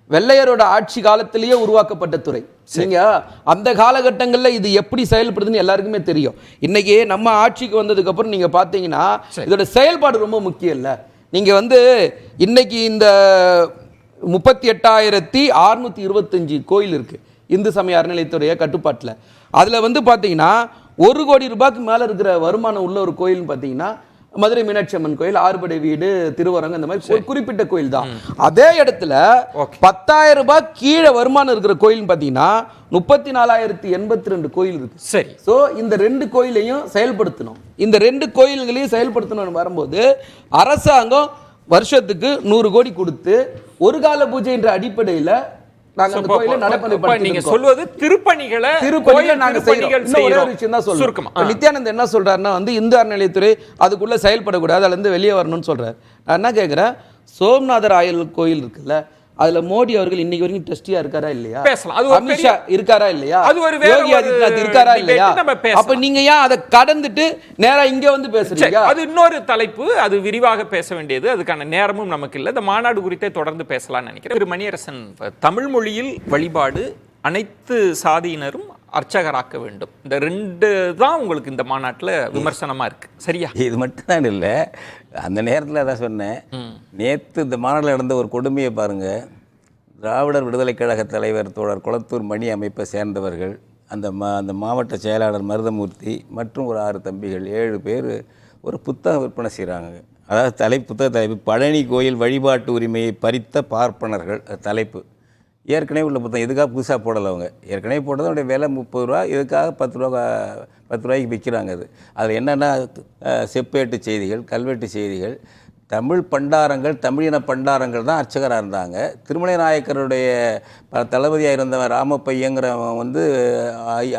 வெள்ளையரோட ஆட்சி காலத்திலேயே உருவாக்கப்பட்ட துறை. நீங்க அந்த காலகட்டங்களில் இது எப்படி செயல்படுதுன்னு எல்லாருக்குமே தெரியும். இன்னைக்கு நம்ம ஆட்சிக்கு வந்ததுக்கு அப்புறம் நீங்க பாத்தீங்கன்னா இதோட செயல்பாடு ரொம்ப முக்கியம் இல்ல. நீங்க இன்னைக்கு இந்த 38,625 கோயில் இருக்கு இந்து சமய அறநிலையத்துறைய கட்டுப்பாட்டில். அதுல பாத்தீங்கன்னா 1 கோடி ரூபாய்க்கு மேல இருக்கிற வருமானம் உள்ள ஒரு கோயில்னு பாத்தீங்கன்னா மதுரை மீனாட்சி அம்மன் கோயில், ஆறுபடை வீடு, திருவரங்கம், இந்த மாதிரி ஒரு குறிப்பிட்ட கோயில் தான். அதே இடத்துல 10,000 ரூபாய் கீழே வருமானம் இருக்கிற கோயில் பாத்தீங்கன்னா 34,082 கோயில் இருக்கு. சரி, சோ இந்த 2 கோயிலையும் செயல்படுத்தணும். இந்த 2 கோயில்களையும் செயல்படுத்தணும் வரும்போது அரசாங்கம் வருஷத்துக்கு 100 கோடி கொடுத்து ஒரு கால பூஜைன்ற அடிப்படையில் நீங்க சொல்வது திருப்பணிகளை நாங்க செய்யறோம். நித்யானந்த் என்ன சொல்றாருன்னா இந்து அறநிலையத்துறை அதுக்குள்ள செயல்படக்கூடாது, அதுல இருந்து வெளியே வரணும்னு சொல்றாரு. நான் என்ன கேட்கிறேன், சோம்நாதர் ஆயர் கோயில் இருக்குல்ல, அதுல மோடி அவர்கள் இன்னைக்கு வரைக்கும் ட்ரஸ்டியா இருக்காரா இல்லையா? அமித்ஷா இருக்காரா இல்லையா? யோகி ஆதித்யநாத் இருக்காரா இல்லையா? அப்ப நீங்க ஏன் அதை கடந்துட்டு நேரா இங்க பேசுறீங்க? அது இன்னொரு தலைப்பு, அது விரிவாக பேச வேண்டியது, அதுக்கான நேரமும் நமக்கு இல்லை. இந்த மாநாடு குறித்தே தொடர்ந்து பேசலாம்னு நினைக்கிறேன். திரு மணியரசன், தமிழ் மொழியில் வழிபாடு, அனைத்து சாதியினரும் அர்ச்சகராக்க வேண்டும், இந்த 2 தான் உங்களுக்கு இந்த மாநாட்டில் விமர்சனமா இருக்கு, சரியா? இது மட்டும் தான் இல்லை, அந்த நேரத்தில் அதான் சொன்னேன். நேற்று இந்த மாநாட்டில் நடந்த ஒரு கொடுமையை பாருங்க. திராவிடர் விடுதலைக் கழக தலைவர் தோழர் குளத்தூர் மணி அமைப்பை சேர்ந்தவர்கள், அந்த மாவட்ட செயலாளர் மருதமூர்த்தி மற்றும் ஒரு 6 தம்பிகள், 7 பேர் ஒரு புத்தகம் விற்பனை செய்கிறாங்க. அதாவது புத்தக தலைப்பு பழனி கோயில் வழிபாட்டு உரிமையை பறித்த பார்ப்பனர்கள் தலைப்பு. ஏற்கனவே உள்ள புத்தகம், எதுக்காக புதுசாக போடலை அவங்க, ஏற்கனவே போட்டது அவருடைய விலை 30 ரூபா, இதுக்காக 10 ரூபாய்க்கு விற்கிறாங்க. அதில் என்னென்னா செப்பேட்டு செய்திகள், கல்வெட்டு செய்திகள், தமிழ் பண்டாரங்கள், தமிழின பண்டாரங்கள் தான் அர்ச்சகராக இருந்தாங்க. திருமலை நாயக்கருடைய தளபதியாக இருந்தவன் ராமப்பையங்கிறவன் வந்து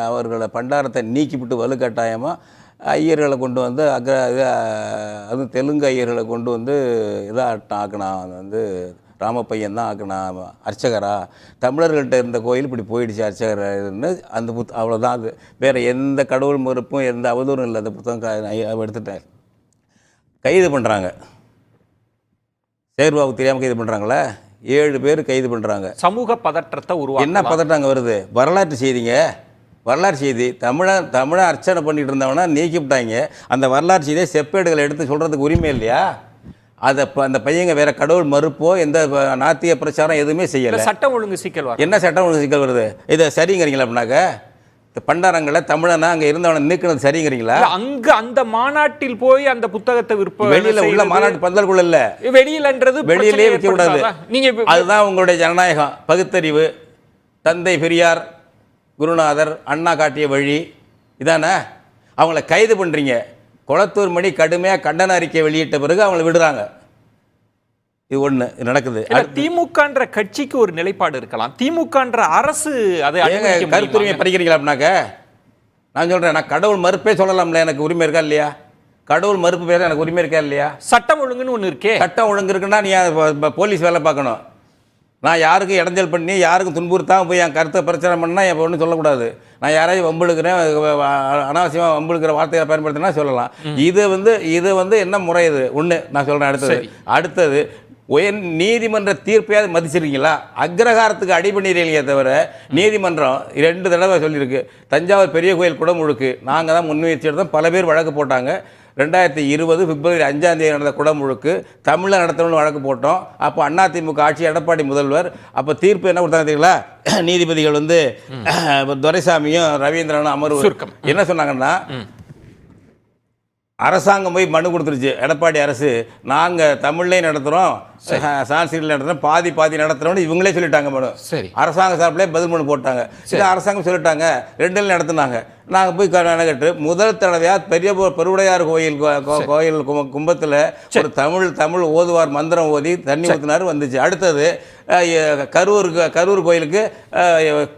அவர்களை பண்டாரத்தை நீக்கிவிட்டு வலுக்கட்டாயமாக ஐயர்களை கொண்டு வந்து அதுவும் தெலுங்கு ஐயர்களை கொண்டு வந்து இதாக ஆக்கினான். வந்து ராமப்பையன் தான் ஆக்கினான் அர்ச்சகரா. தமிழர்கள்ட்ட இருந்த கோயில் இப்படி போயிடுச்சு அர்ச்சகர்னு அந்த அவ்வளோதான். அது வேறு எந்த கடவுள் மறுப்பும் எந்த அவதூறும் இல்லை. அந்த புத்தகம் எடுத்துட்டேன். கைது பண்ணுறாங்க. சேர்வாவு தெரியாமல் கைது பண்ணுறாங்களே, 7 பேர் கைது பண்ணுறாங்க. சமூக பதற்றத்தை என்ன பதற்றம் வருது? வரலாற்று செய்திங்க, வரலாற்று செய்தி. தமிழை அர்ச்சனை பண்ணிட்டு இருந்தவனா நீக்கிவிட்டாங்க. அந்த வரலாற்று செய்தியை செப்பேடுகளை எடுத்து சொல்கிறதுக்கு உரிமை இல்லையா? அதை அந்த பையங்க வேற கடவுள் மறுப்போ எந்த நாத்திய பிரச்சாரம் எதுவுமே செய்யலை. சட்டம் ஒழுங்கு சிக்கல் வரும். என்ன சட்டம் ஒழுங்கு சிக்கல் வருது? இதை சரிங்கிறீங்களா? அப்படின்னாக்க பண்டாரங்களை தமிழனா அங்கே இருந்தவனை நீக்கினது சரிங்கிறீங்களா? அங்கே அந்த மாநாட்டில் போய் அந்த புத்தகத்தை விற்ப வெளியில் உள்ள மாநாட்டு பந்தல்குள்ள இல்லை, வெளியிலன்றது வெளியிலே விற்க கூடாது. நீங்கள் அதுதான் உங்களுடைய ஜனநாயகம், பகுத்தறிவு, தந்தை பெரியார், குருநாதர், அண்ணா காட்டிய வழி இதானே. அவங்கள கைது பண்ணுறீங்க. கொளத்தூர் மணி கடுமையாக கண்டன அறிக்கை வெளியிட்ட பிறகு அவங்கள விடுறாங்க. இது ஒன்று நடக்குது. திமுகன்ற கட்சிக்கு ஒரு நிலைப்பாடு இருக்கலாம், திமுகன்ற அரசு அதை கருத்துரிமை படிக்கிறீங்களா? அப்படின்னாக்க நான் சொல்கிறேன், நான் கடவுள் மறுப்பே சொல்லலாம்ல, எனக்கு உரிமை இருக்கா இல்லையா? கடவுள் மறுப்பு பேர் எனக்கு உரிமை இருக்கா இல்லையா? சட்டம் ஒழுங்குன்னு ஒன்று இருக்கே. சட்டம் ஒழுங்கு இருக்குன்னா நீ போலீஸ் வேலை பார்க்கணும். நான் யாருக்கும் இடைஞ்சல் பண்ணி யாருக்கும் துன்புறுத்தாமல் போய் என் கருத்தை பிரச்சாரம் பண்ணால் என் ஒன்றும் சொல்லக்கூடாது. நான் யாரையும் வம்புழுக்கிறேன், அனாவசியமாக வம்புழுக்கிற வார்த்தையை பயன்படுத்தினா சொல்லலாம். இது வந்து என்ன முறை? இது ஒன்று நான் சொல்கிறேன். அடுத்தது உயர் நீதிமன்ற தீர்ப்பையாவது மதிச்சிருக்கீங்களா? அக்ரஹாரத்துக்கு அடிபணிறீங்களே தவிர நீதிமன்றம் 2 தடவை சொல்லியிருக்கு. தஞ்சாவூர் பெரிய கோயில் குடமுழுக்கு நாங்கள் தான் முன்முயற்சி எடுத்தோம். பல பேர் வழக்கு போட்டாங்க. 2020 பிப்ரவரி 5ஆம் தேதி நடந்த குடமுழுக்கு தமிழில் நடத்தணும்னு வழக்கு போட்டோம். அப்போ அதிமுக ஆட்சி, எடப்பாடி முதல்வர். அப்போ தீர்ப்பு என்ன கொடுத்தாங்க தெரியுங்களா? நீதிபதிகள் வந்து துரைசாமியும் ரவீந்திரனும் அமர்வு என்ன சொன்னாங்கன்னா, அரசாங்கம் போய் மனு கொடுத்துருச்சு. எடப்பாடி அரசு நாங்கள் தமிழ்லேயும் நடத்துகிறோம், சான்ஸ்கிரிட்ல நடத்துகிறோம், பாதி நடத்துகிறோம்னு இவங்களே சொல்லிட்டாங்க. மனு அரசாங்க சார்பிலே பதில் மனு போட்டாங்க. இது அரசாங்கம் சொல்லிட்டாங்க, 2 நடத்துனாங்க. நாங்கள் போய் கணக்கட்டு முதல் தடவையாக பெருவுடையார் கோயில் கும்பத்தில் ஒரு தமிழ் ஓதுவார் மந்திரம் ஓதி தண்ணி ஊற்றினார் வந்துச்சு. அடுத்தது கரூர் கோயிலுக்கு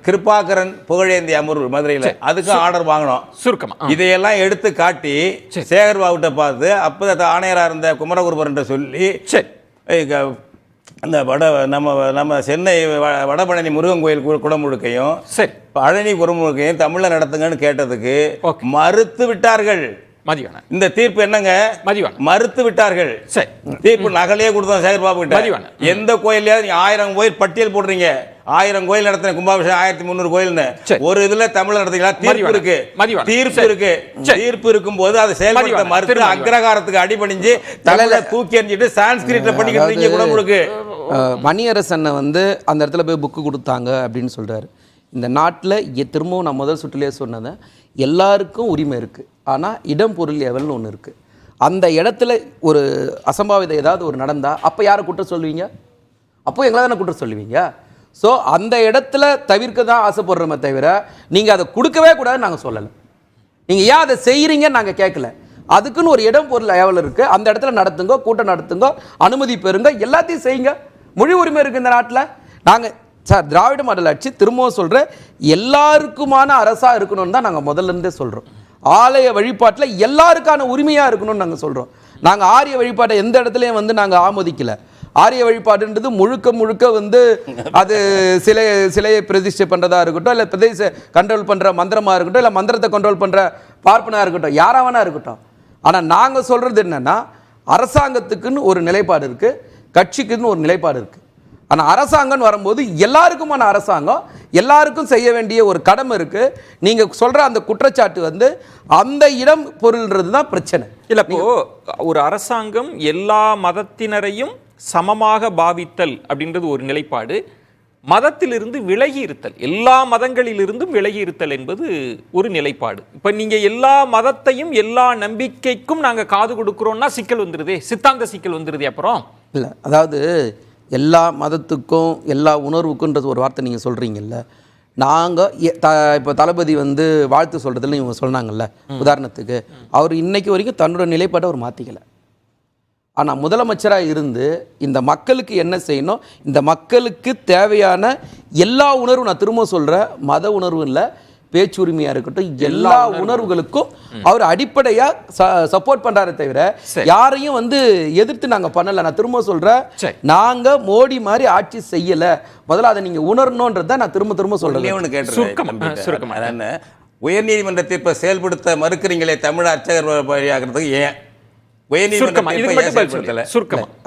கிருபாகரன் புகழேந்தி அமர்வு மதுரையில், அதுக்கு ஆர்டர் வாங்கினோம். சுருக்கமாக இதையெல்லாம் எடுத்து காட்டி சேகர்பாபுட்ட பார்த்து அப்போ ஆணையராக இருந்த குமரகுருபர்ன்ற சொல்லி அந்த நம்ம சென்னை வடபழனி முருகன் கோயில் குடமுழுக்கையும் பழனி குடமுழுக்கையும் தமிழில் நடத்துங்கன்னு கேட்டதுக்கு மறுத்து விட்டார்கள். இந்த தீர்ப்பு என்னங்க? மறுத்து விட்டார்கள். தீர்ப்பு நகலையே கொடுத்தோம் சேகர்பாபு கிட்ட. எந்த கோயிலையாவது 1000 கோயில் பட்டியல் போடுறீங்க, 1000 கோயில் நடத்தின கும்பாபிஷேகம் 1300 கோயில்னு ஒரு இதுல தமிழ் நடத்தீங்களா? தீர்ப்பு இருக்கு. தீர்ப்பு இருக்கும் போது அதை செயல்படுத்த மறுத்து அக்ரஹாரத்துக்கு அடிபணிஞ்சு தலையில தூக்கி எறிஞ்சிட்டு சான்ஸ்கிரிட்ல பண்ணிக்கிட்டு இருக்கீங்க குடமுழுக்கு. மணியரசனை வந்து அந்த இடத்துல போய் புக்கு கொடுத்தாங்க அப்படின்னு சொல்றாரு. இந்த நாட்டில் திரும்பவும் நான் முதல் சுற்றுலேயே சொன்னதை, எல்லாருக்கும் உரிமை இருக்குது, ஆனால் இடம் பொருள் எவல்னு ஒன்று இருக்குது. அந்த இடத்துல ஒரு அசம்பாவிதம் ஏதாவது ஒரு நடந்தால் அப்போ யாரை குற்றம் சொல்லுவீங்க? அப்போ எங்களை தானே குற்றம் சொல்லுவீங்க. ஸோ அந்த இடத்துல தவிர்க்க தான் ஆசைப்படுறோமே தவிர நீங்கள் அதை கொடுக்கவே கூடாதுன்னு நாங்கள் சொல்லலை. நீங்கள் ஏன் அதை செய்கிறீங்கன்னு நாங்கள் கேட்கல. அதுக்குன்னு ஒரு இடம் பொருள் எவல் இருக்குது, அந்த இடத்துல நடத்துங்க, கூட்டம் நடத்துங்க, அனுமதி பெறுங்க, எல்லாத்தையும் செய்யுங்க. மொழி உரிமை இருக்குது இந்த நாட்டில். நாங்கள் சார் திராவிட மாடல் ஆட்சி, திரும்பவும் சொல்கிறேன், எல்லாருக்குமான அரசாக இருக்கணும்னு தான் நாங்கள் முதல்ல இருந்தே சொல்கிறோம். ஆலய வழிபாட்டில் எல்லாருக்கான உரிமையாக இருக்கணும்னு நாங்கள் சொல்கிறோம். நாங்கள் ஆரிய வழிபாட்டை எந்த இடத்துலையும் வந்து நாங்கள் ஆமோதிக்கலை. ஆரிய வழிபாடுன்றது முழுக்க வந்து அது சிலையை பிரதிஷ்டை பண்ணுறதா இருக்கட்டும், இல்லை பிரதேச கண்ட்ரோல் பண்ணுற மந்திரமாக இருக்கட்டும், இல்லை மந்திரத்தை கண்ட்ரோல் பண்ணுற பார்ப்பனாக இருக்கட்டும், யாராவனா இருக்கட்டும். ஆனால் நாங்கள் சொல்கிறது என்னென்னா, அரசாங்கத்துக்குன்னு ஒரு நிலைப்பாடு இருக்குது, கட்சிக்குன்னு ஒரு நிலைப்பாடு இருக்குது. ஆனால் அரசாங்கம் வரும்போது எல்லாருக்குமான அரசாங்கம், எல்லாருக்கும் செய்ய வேண்டிய ஒரு கடமை இருக்குது. நீங்கள் சொல்கிற அந்த குற்றச்சாட்டு வந்து அந்த இடம் பொருள்ன்றது தான் பிரச்சனை. இல்லை, இப்போ ஒரு அரசாங்கம் எல்லா மதத்தினரையும் சமமாக பாவித்தல் அப்படின்றது ஒரு நிலைப்பாடு, மதத்திலிருந்து விலகி இருத்தல், எல்லா மதங்களிலிருந்தும் விலகி இருத்தல் என்பது ஒரு நிலைப்பாடு. இப்போ நீங்கள் எல்லா மதத்தையும் எல்லா நம்பிக்கைக்கும் நாங்கள் காது கொடுக்குறோன்னா சிக்கல் வந்துடுதே, சித்தாந்த சிக்கல் வந்துடுதே. அப்புறம் இல்லை, அதாவது எல்லா மதத்துக்கும் எல்லா உணர்வுக்குன்றது ஒரு வார்த்தை நீங்கள் சொல்கிறீங்கல்ல. நாங்கள் இப்போ தளபதி வந்து வாழ்த்து சொல்கிறதுல இவங்க சொன்னாங்கல்ல, உதாரணத்துக்கு அவர் இன்னைக்கு வரைக்கும் தன்னோட நிலைப்பாட்டை அவர் மாற்றிக்கலை. ஆனால் முதலமைச்சராக இருந்து இந்த மக்களுக்கு என்ன செய்யணும், இந்த மக்களுக்கு தேவையான எல்லா உணர்வும், நான் திரும்ப சொல்கிறேன், மத உணர்வு இல்லை, பேச்சுரிமையாக இருக்கட்டும், எல்லா உணர்வுகளுக்கும் அவர் அடிப்படையாக சப்போர்ட் பண்ணுறாரே தவிர யாரையும் எதிர்த்து நாங்கள் பண்ணலை. நான் திரும்ப சொல்கிறேன், நாங்கள் மோடி மாதிரி ஆட்சி செய்யலை. முதல்ல அதை நீங்கள் உணரணுன்றதை நான் திரும்ப சொல்கிறேன். உயர்நீதிமன்ற தீர்ப்பை செயல்படுத்த மறுக்கிறீங்களே தமிழ் அர்ச்சகர் வழியாகிறதுக்கு ஏன்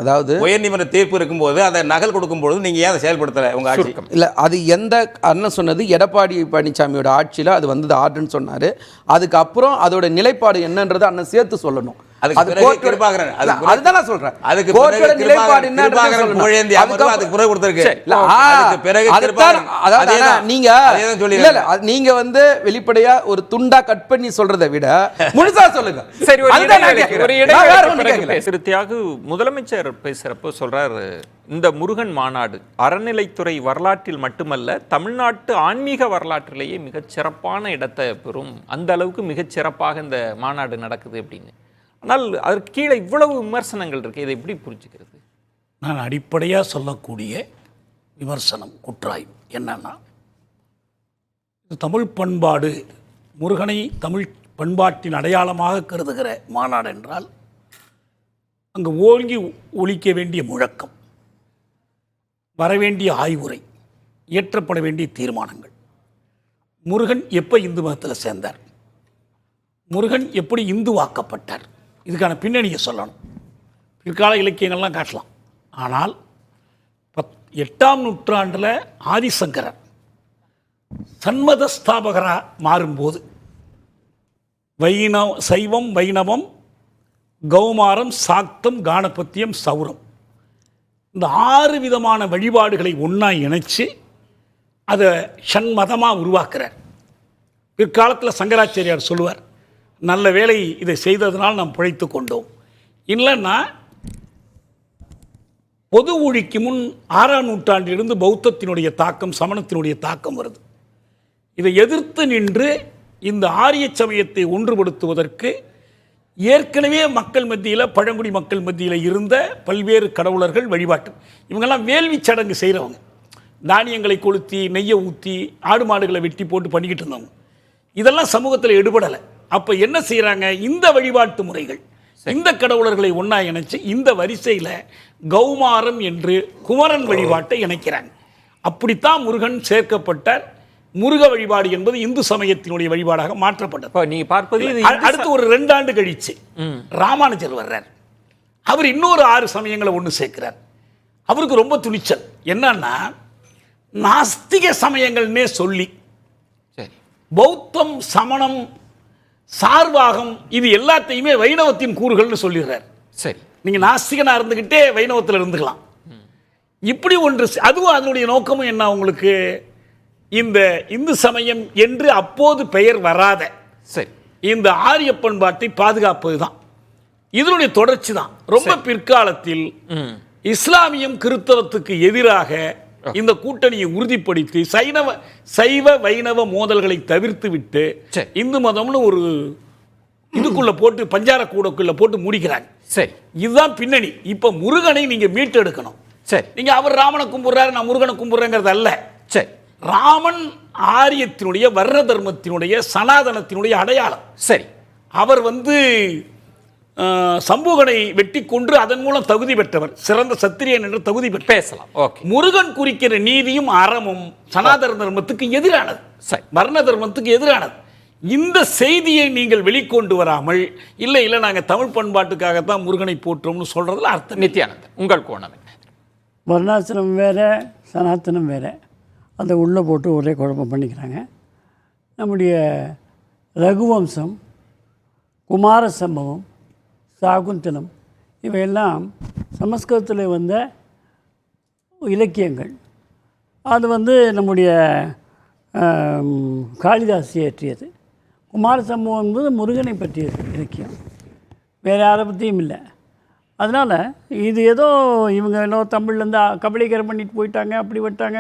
அதாவது உயர்நீதிமன்ற தீர்ப்பு இருக்கும்போது அதை நகல் கொடுக்கும்போது நீங்க ஏன் அதை செயல்படுத்தல உங்க ஆட்சி? இல்ல, அது எந்த அண்ணன் சொன்னது எடப்பாடி பழனிசாமியோட ஆட்சியில் அது வந்தது ஆர்டர்னு சொன்னாரு. அதுக்கப்புறம் அதோட நிலைப்பாடு என்னன்றது அண்ணன் சேர்த்து சொல்லணும். அதுதான் நான் சொல்றேன். கோர்ட்டோட நிலைப்பாடு என்னன்றது நீங்க வெளிப்படையா ஒரு துண்டா கட் பண்ணி சொல்றதை விட முழுசா சொல்லுங்க. சிறுத்தையாக முதலமைச்சர் பேசுறப்போ சொல்றாரு, இந்த முருகன் மாநாடு அறநிலைத்துறை வரலாற்றில் மட்டுமல்ல தமிழ்நாட்டு ஆன்மீக வரலாற்றிலேயே மிகச் சிறப்பான இடத்தை பெறும், அந்த அளவுக்கு மிகச் சிறப்பாக இந்த மாநாடு நடக்குது அப்படின்னு. ஆனால் அதற்கு கீழே இவ்வளவு விமர்சனங்கள் இருக்கு, இதை எப்படி புரிஞ்சுக்கிறது? நான் அடிப்படையாக சொல்லக்கூடிய விமர்சனம் குற்றாய்வு என்னன்னா, தமிழ் பண்பாடு, முருகனை தமிழ் பண்பாட்டின் அடையாளமாக கருதுகிற மாநாடு என்றால் அங்கு ஓங்கி ஒலிக்க வேண்டிய முழக்கம், வரவேண்டிய ஆய்வுரை, இயற்றப்பட வேண்டிய தீர்மானங்கள், முருகன் எப்போ இந்து மதத்தில் சேர்ந்தார், முருகன் எப்படி இந்துவாக்கப்பட்டார், இதுக்கான பின்னணியை சொல்லணும். பிற்கால இலக்கியங்கள்லாம் காட்டலாம். ஆனால் 8ஆம் நூற்றாண்டில் ஆதிசங்கரர் சண்மத ஸ்தாபகராக மாறும்போது சைவம், வைணவம், கௌமாரம், சாக்தம், காணபத்தியம், சௌரம், இந்த 6 விதமான வழிபாடுகளை ஒன்றா இணைச்சு அதை ஷண்மதமாக உருவாக்குறார். பிற்காலத்தில் சங்கராச்சாரியார் சொல்லுவார், நல்ல வேளை இதை செய்ததனால் நாம் பிழைத்து கொண்டோம். இல்லைன்னா பொது ஊழிக்கு முன் 6ஆம் நூற்றாண்டிலிருந்து பௌத்தத்தினுடைய தாக்கம், சமணத்தினுடைய தாக்கம் வருது. இதை எதிர்த்து நின்று இந்த ஆரிய சமயத்தை ஒன்றுபடுத்துவதற்கு ஏற்கனவே மக்கள் மத்தியில், பழங்குடி மக்கள் மத்தியில் இருந்த பல்வேறு கடவுளர்கள் வழிபாட்டு, இவங்கெல்லாம் வேள்வி சடங்கு செய்கிறவங்க, தானியங்களை கொளுத்தி நெய்யை ஊற்றி ஆடு மாடுகளை வெட்டி போட்டு பண்ணிக்கிட்டு இருந்தவங்க. இதெல்லாம் சமூகத்தில் எடுபடலை. அப்போ என்ன செய்கிறாங்க, இந்த வழிபாட்டு முறைகள், இந்த கடவுளர்களை ஒன்றா இணைச்சு இந்த வரிசையில் கௌமாரம் என்று குமரன் வழிபாட்டை இணைக்கிறாங்க. அப்படித்தான் முருகன் சேர்க்கப்பட்டார். முருக வழிபாடு என்பது இந்து சமயத்தினுடைய வழிபாடாக மாற்றப்பட்டது. நீங்க பார்ப்பது அடுத்து ஒரு 2 ஆண்டு கழிச்சு ராமானுஜர் வர்றார். அவர் இன்னொரு 6 சமயங்களை ஒன்று சேர்க்கிறார். அவருக்கு ரொம்ப துணிச்சல். என்னன்னா, நாஸ்திக சமயங்கள்னே சொல்லி பௌத்தம், சமணம், சார்வாகம் இது எல்லாத்தையுமே வைணவத்தின் கூறுகள்னு சொல்லிடுறார். சரி, நீங்க நாஸ்திகனா இருந்துகிட்டே வைணவத்தில் இருந்துக்கலாம். இப்படி ஒன்று, அதுவும் அதனுடைய நோக்கமும் என்ன, உங்களுக்கு இந்த இந்து சமயம் என்று அப்போது பெயர் வராத இந்த ஆரிய பண்பாட்டை பாதுகாப்பது தான் இதனுடைய தொடர்ச்சி தான். ரொம்ப பிற்காலத்தில் இஸ்லாமியம் கிறிஸ்தவத்துக்கு எதிராக இந்த கூட்டணியை உறுதிப்படுத்தி சைவ வைணவ மோதல்களை தவிர்த்து விட்டு இந்து மதம்னு ஒரு இதுக்குள்ள போட்டு பஞ்சார கூடக்குள்ள போட்டு முடிக்கிறாங்க. சரி, இதுதான் பின்னணி. இப்ப முருகனை நீங்க மீட்டெடுக்கணும். சரி, நீங்க அவர் ராமனை கும்பிடுறாரு, நான் முருகனை கும்பிடுறேங்கிறது அல்ல. சரி, ராமன் ஆரியத்தினுடைய வர்ண தர்மத்தினுடைய சனாதனத்தினுடைய அடையாளம். சரி, அவர் சம்பூகனை வெட்டி கொன்று அதன் மூலம் தகுதி பெற்றவர், சிறந்த சத்திரியன் என்று தகுதி பெற்ற பேசலாம். முருகன் குறிக்கிற நீதியும் அறமும் சனாதன தர்மத்துக்கு எதிரானது, வர்ண தர்மத்துக்கு எதிரானது. இந்த செய்தியை நீங்கள் வெளிக்கொண்டு வராமல் இல்லை நாங்கள் தமிழ் பண்பாட்டுக்காகத்தான் முருகனை போற்றோம்னு சொல்றதுல அர்த்தம். நித்யானந்தன், உங்கள் கோணம் என்ன? வர்ணாசிரமம் வேற, சனாத்தனம் வேற, அதை உள்ளே போட்டு ஒரே குழப்பம் பண்ணிக்கிறாங்க. நம்முடைய ரகுவம்சம், குமார சம்பவம், சாகுந்தலம் இவையெல்லாம் சமஸ்கிருதத்தில் வந்த இலக்கியங்கள். அது நம்முடைய காளிதாஸ் இயற்றியது. குமார சம்பவம் என்பது முருகனை பற்றியது இலக்கியம், வேறு யாரை பற்றியும் இல்லை. அதனால் இது ஏதோ இவங்க எல்லாம் தமிழ்லேருந்து கபலீகரம் பண்ணிட்டு போயிட்டாங்க, அப்படி விட்டாங்க.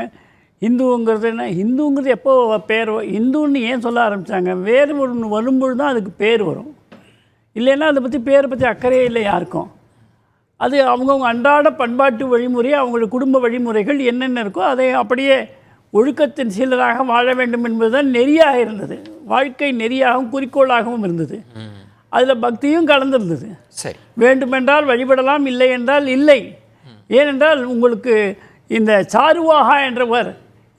இந்துங்கிறது என்ன, இந்துங்கிறது எப்போ பேர் இந்துன்னு ஏன் சொல்ல ஆரம்பித்தாங்க, வேறு ஒன்று வரும்பொழுது தான் அதுக்கு பேர் வரும். இல்லைன்னா அதை பற்றி பேரை பற்றி அக்கறையே இல்லை யாருக்கும். அது அவங்கவுங்க அன்றாட பண்பாட்டு வழிமுறை, அவங்களோட குடும்ப வழிமுறைகள் என்னென்ன இருக்கோ அதை அப்படியே ஒழுக்கத்தின் சீலராக வாழ வேண்டும் என்பதுதான் நெறியாக இருந்தது. வாழ்க்கை நெறியாகவும் குறிக்கோளாகவும் இருந்தது. அதில் பக்தியும் கலந்திருந்தது. சரி, வேண்டுமென்றால் வழிபடலாம், இல்லை என்றால் இல்லை. ஏனென்றால் உங்களுக்கு இந்த சாருவாகா என்றவர்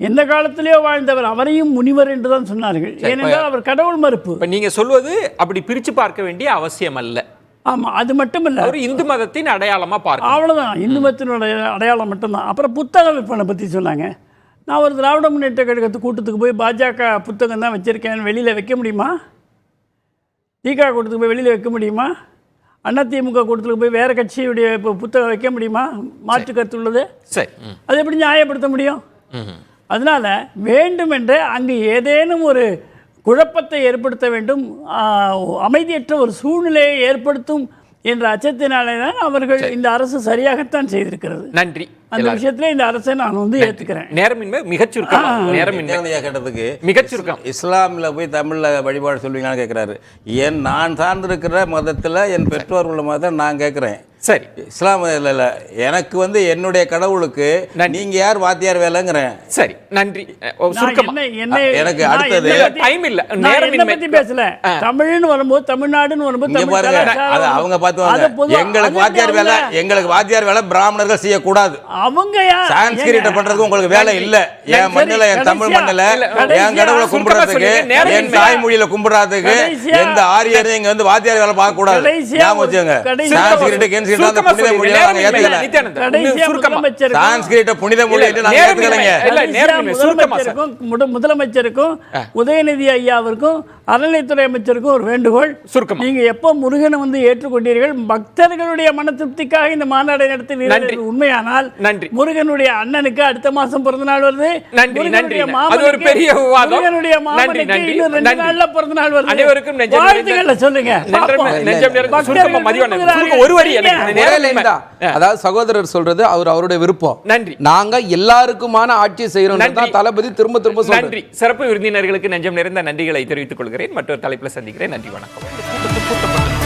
எந்த காலத்திலேயோ வாழ்ந்தவர், அவரையும் முனிவர் என்று தான் சொன்னார்கள். ஏனென்றால் அவர் கடவுள் மறுப்பு. இப்போ நீங்கள் சொல்வது அப்படி பிரித்து பார்க்க வேண்டிய அவசியம் அல்ல. ஆமாம், அது மட்டும் இல்லை, ஒரு இந்து மதத்தின் அடையாளமாக பார்க்க, அவ்வளோதான், இந்து மதத்தினுடைய அடையாளம் மட்டும்தான். அப்புறம் புத்தக விற்பனை பற்றி சொன்னாங்க. நான் ஒரு திராவிட முன்னேற்ற கழகத்து கூட்டத்துக்கு போய் பாஜக புத்தகம் தான் வச்சுருக்கேன், வெளியில் வைக்க முடியுமா? திக கூட்டத்துக்கு போய் வெளியில் வைக்க முடியுமா? அதிமுக கூட்டத்துக்கு போய் வேறு கட்சியுடைய புத்தகம் வைக்க முடியுமா? மாற்று கருத்து உள்ளது. சரி, அது எப்படி நியாயப்படுத்த முடியும்? அதனால் வேண்டுமென்றே அங்கு ஏதேனும் ஒரு குழப்பத்தை ஏற்படுத்த வேண்டும், அமைதியற்ற ஒரு சூழ்நிலையை ஏற்படுத்தும் என்ற அச்சத்தினாலே தான் அவர்கள் இந்த அரசு சரியாகத்தான் செய்திருக்கிறது. நன்றி. அந்த விஷயத்துல இந்த அரசை நான் ஏற்றுக்கிறேன். நேரமின்மை மிகச்சுருக்கம். நேரமின்மை கேட்டதுக்கு மிகச்சுருக்கம். இஸ்லாமில் போய் தமிழில் வழிபாடு சொல்லுவீங்களான்னு கேட்குறாரு. ஏன் நான் சார்ந்திருக்கிற மதத்தில் என் பெற்றோர் உள்ள மதம் நான் கேட்குறேன். சரி, இஸ்லாம் இல்லை, எனக்கு என்னுடைய கடவுளுக்கு நீங்க யார் வாத்தியார் வேலைங்கிறேன். சரி, நன்றி. எனக்கு அடுத்தது டைம் இல்ல, நேரமின்மை பத்தி பேசல. தமிழ்னு வரும்போது, தமிழ்நாடுன்னு வரும்போது அவங்க பார்த்து எங்களுக்கு வாத்தியார் வேலை பிராமணர்கள் செய்யக்கூடாது. அவங்க சான்ஸ்கிரிட் பண்றதுக்கு உங்களுக்கு வேலை இல்ல. என் மண்ணில, என் தமிழ் மண்ணில என் கடவுளை கும்பிடுறதுக்கு, என் தாய்மொழியில கும்பிடுறதுக்கு எந்த ஆரியரையும் இங்க வாத்தியார் வேலை பார்க்க கூடாது. ஞாபகம் வச்சுங்க. சான்ஸ்கிரிட் புனித மொழி முதலமைச்சருக்கும் உதயநிதி ஐயாவிற்கும் அறநிலைத்துறை அமைச்சருக்கும் ஒரு வேண்டுகோள். நீங்க எப்போ முருகனை ஏற்றுக்கொண்டீர்கள், பக்தர்களுடைய மன திருப்திக்காக இந்த மாநாடை நடத்தி உண்மையானால் முருகனுடைய அண்ணனுக்கு அடுத்த மாசம் பிறந்த நாள் வருது. முருகனுடைய மாமனுக்கு இன்னும் 2 நாள்ல பிறந்த நாள் வருது. வாழ்த்துக்களை சொல்லுங்க. அதாவது சகோதரர் சொல்றது அவருடைய விருப்பம். நன்றி. நாங்க எல்லாருக்குமான ஆட்சி செய்யறோம். தளபதி திரும்ப திரும்ப நன்றி. சிறப்பு விருந்தினர்களுக்கு நெஞ்சம் நிறைந்த நன்றிகளை தெரிவித்துக் கொள்கிறேன். மற்றொரு தலைப்பில் சந்திக்கிறேன். நன்றி, வணக்கம்.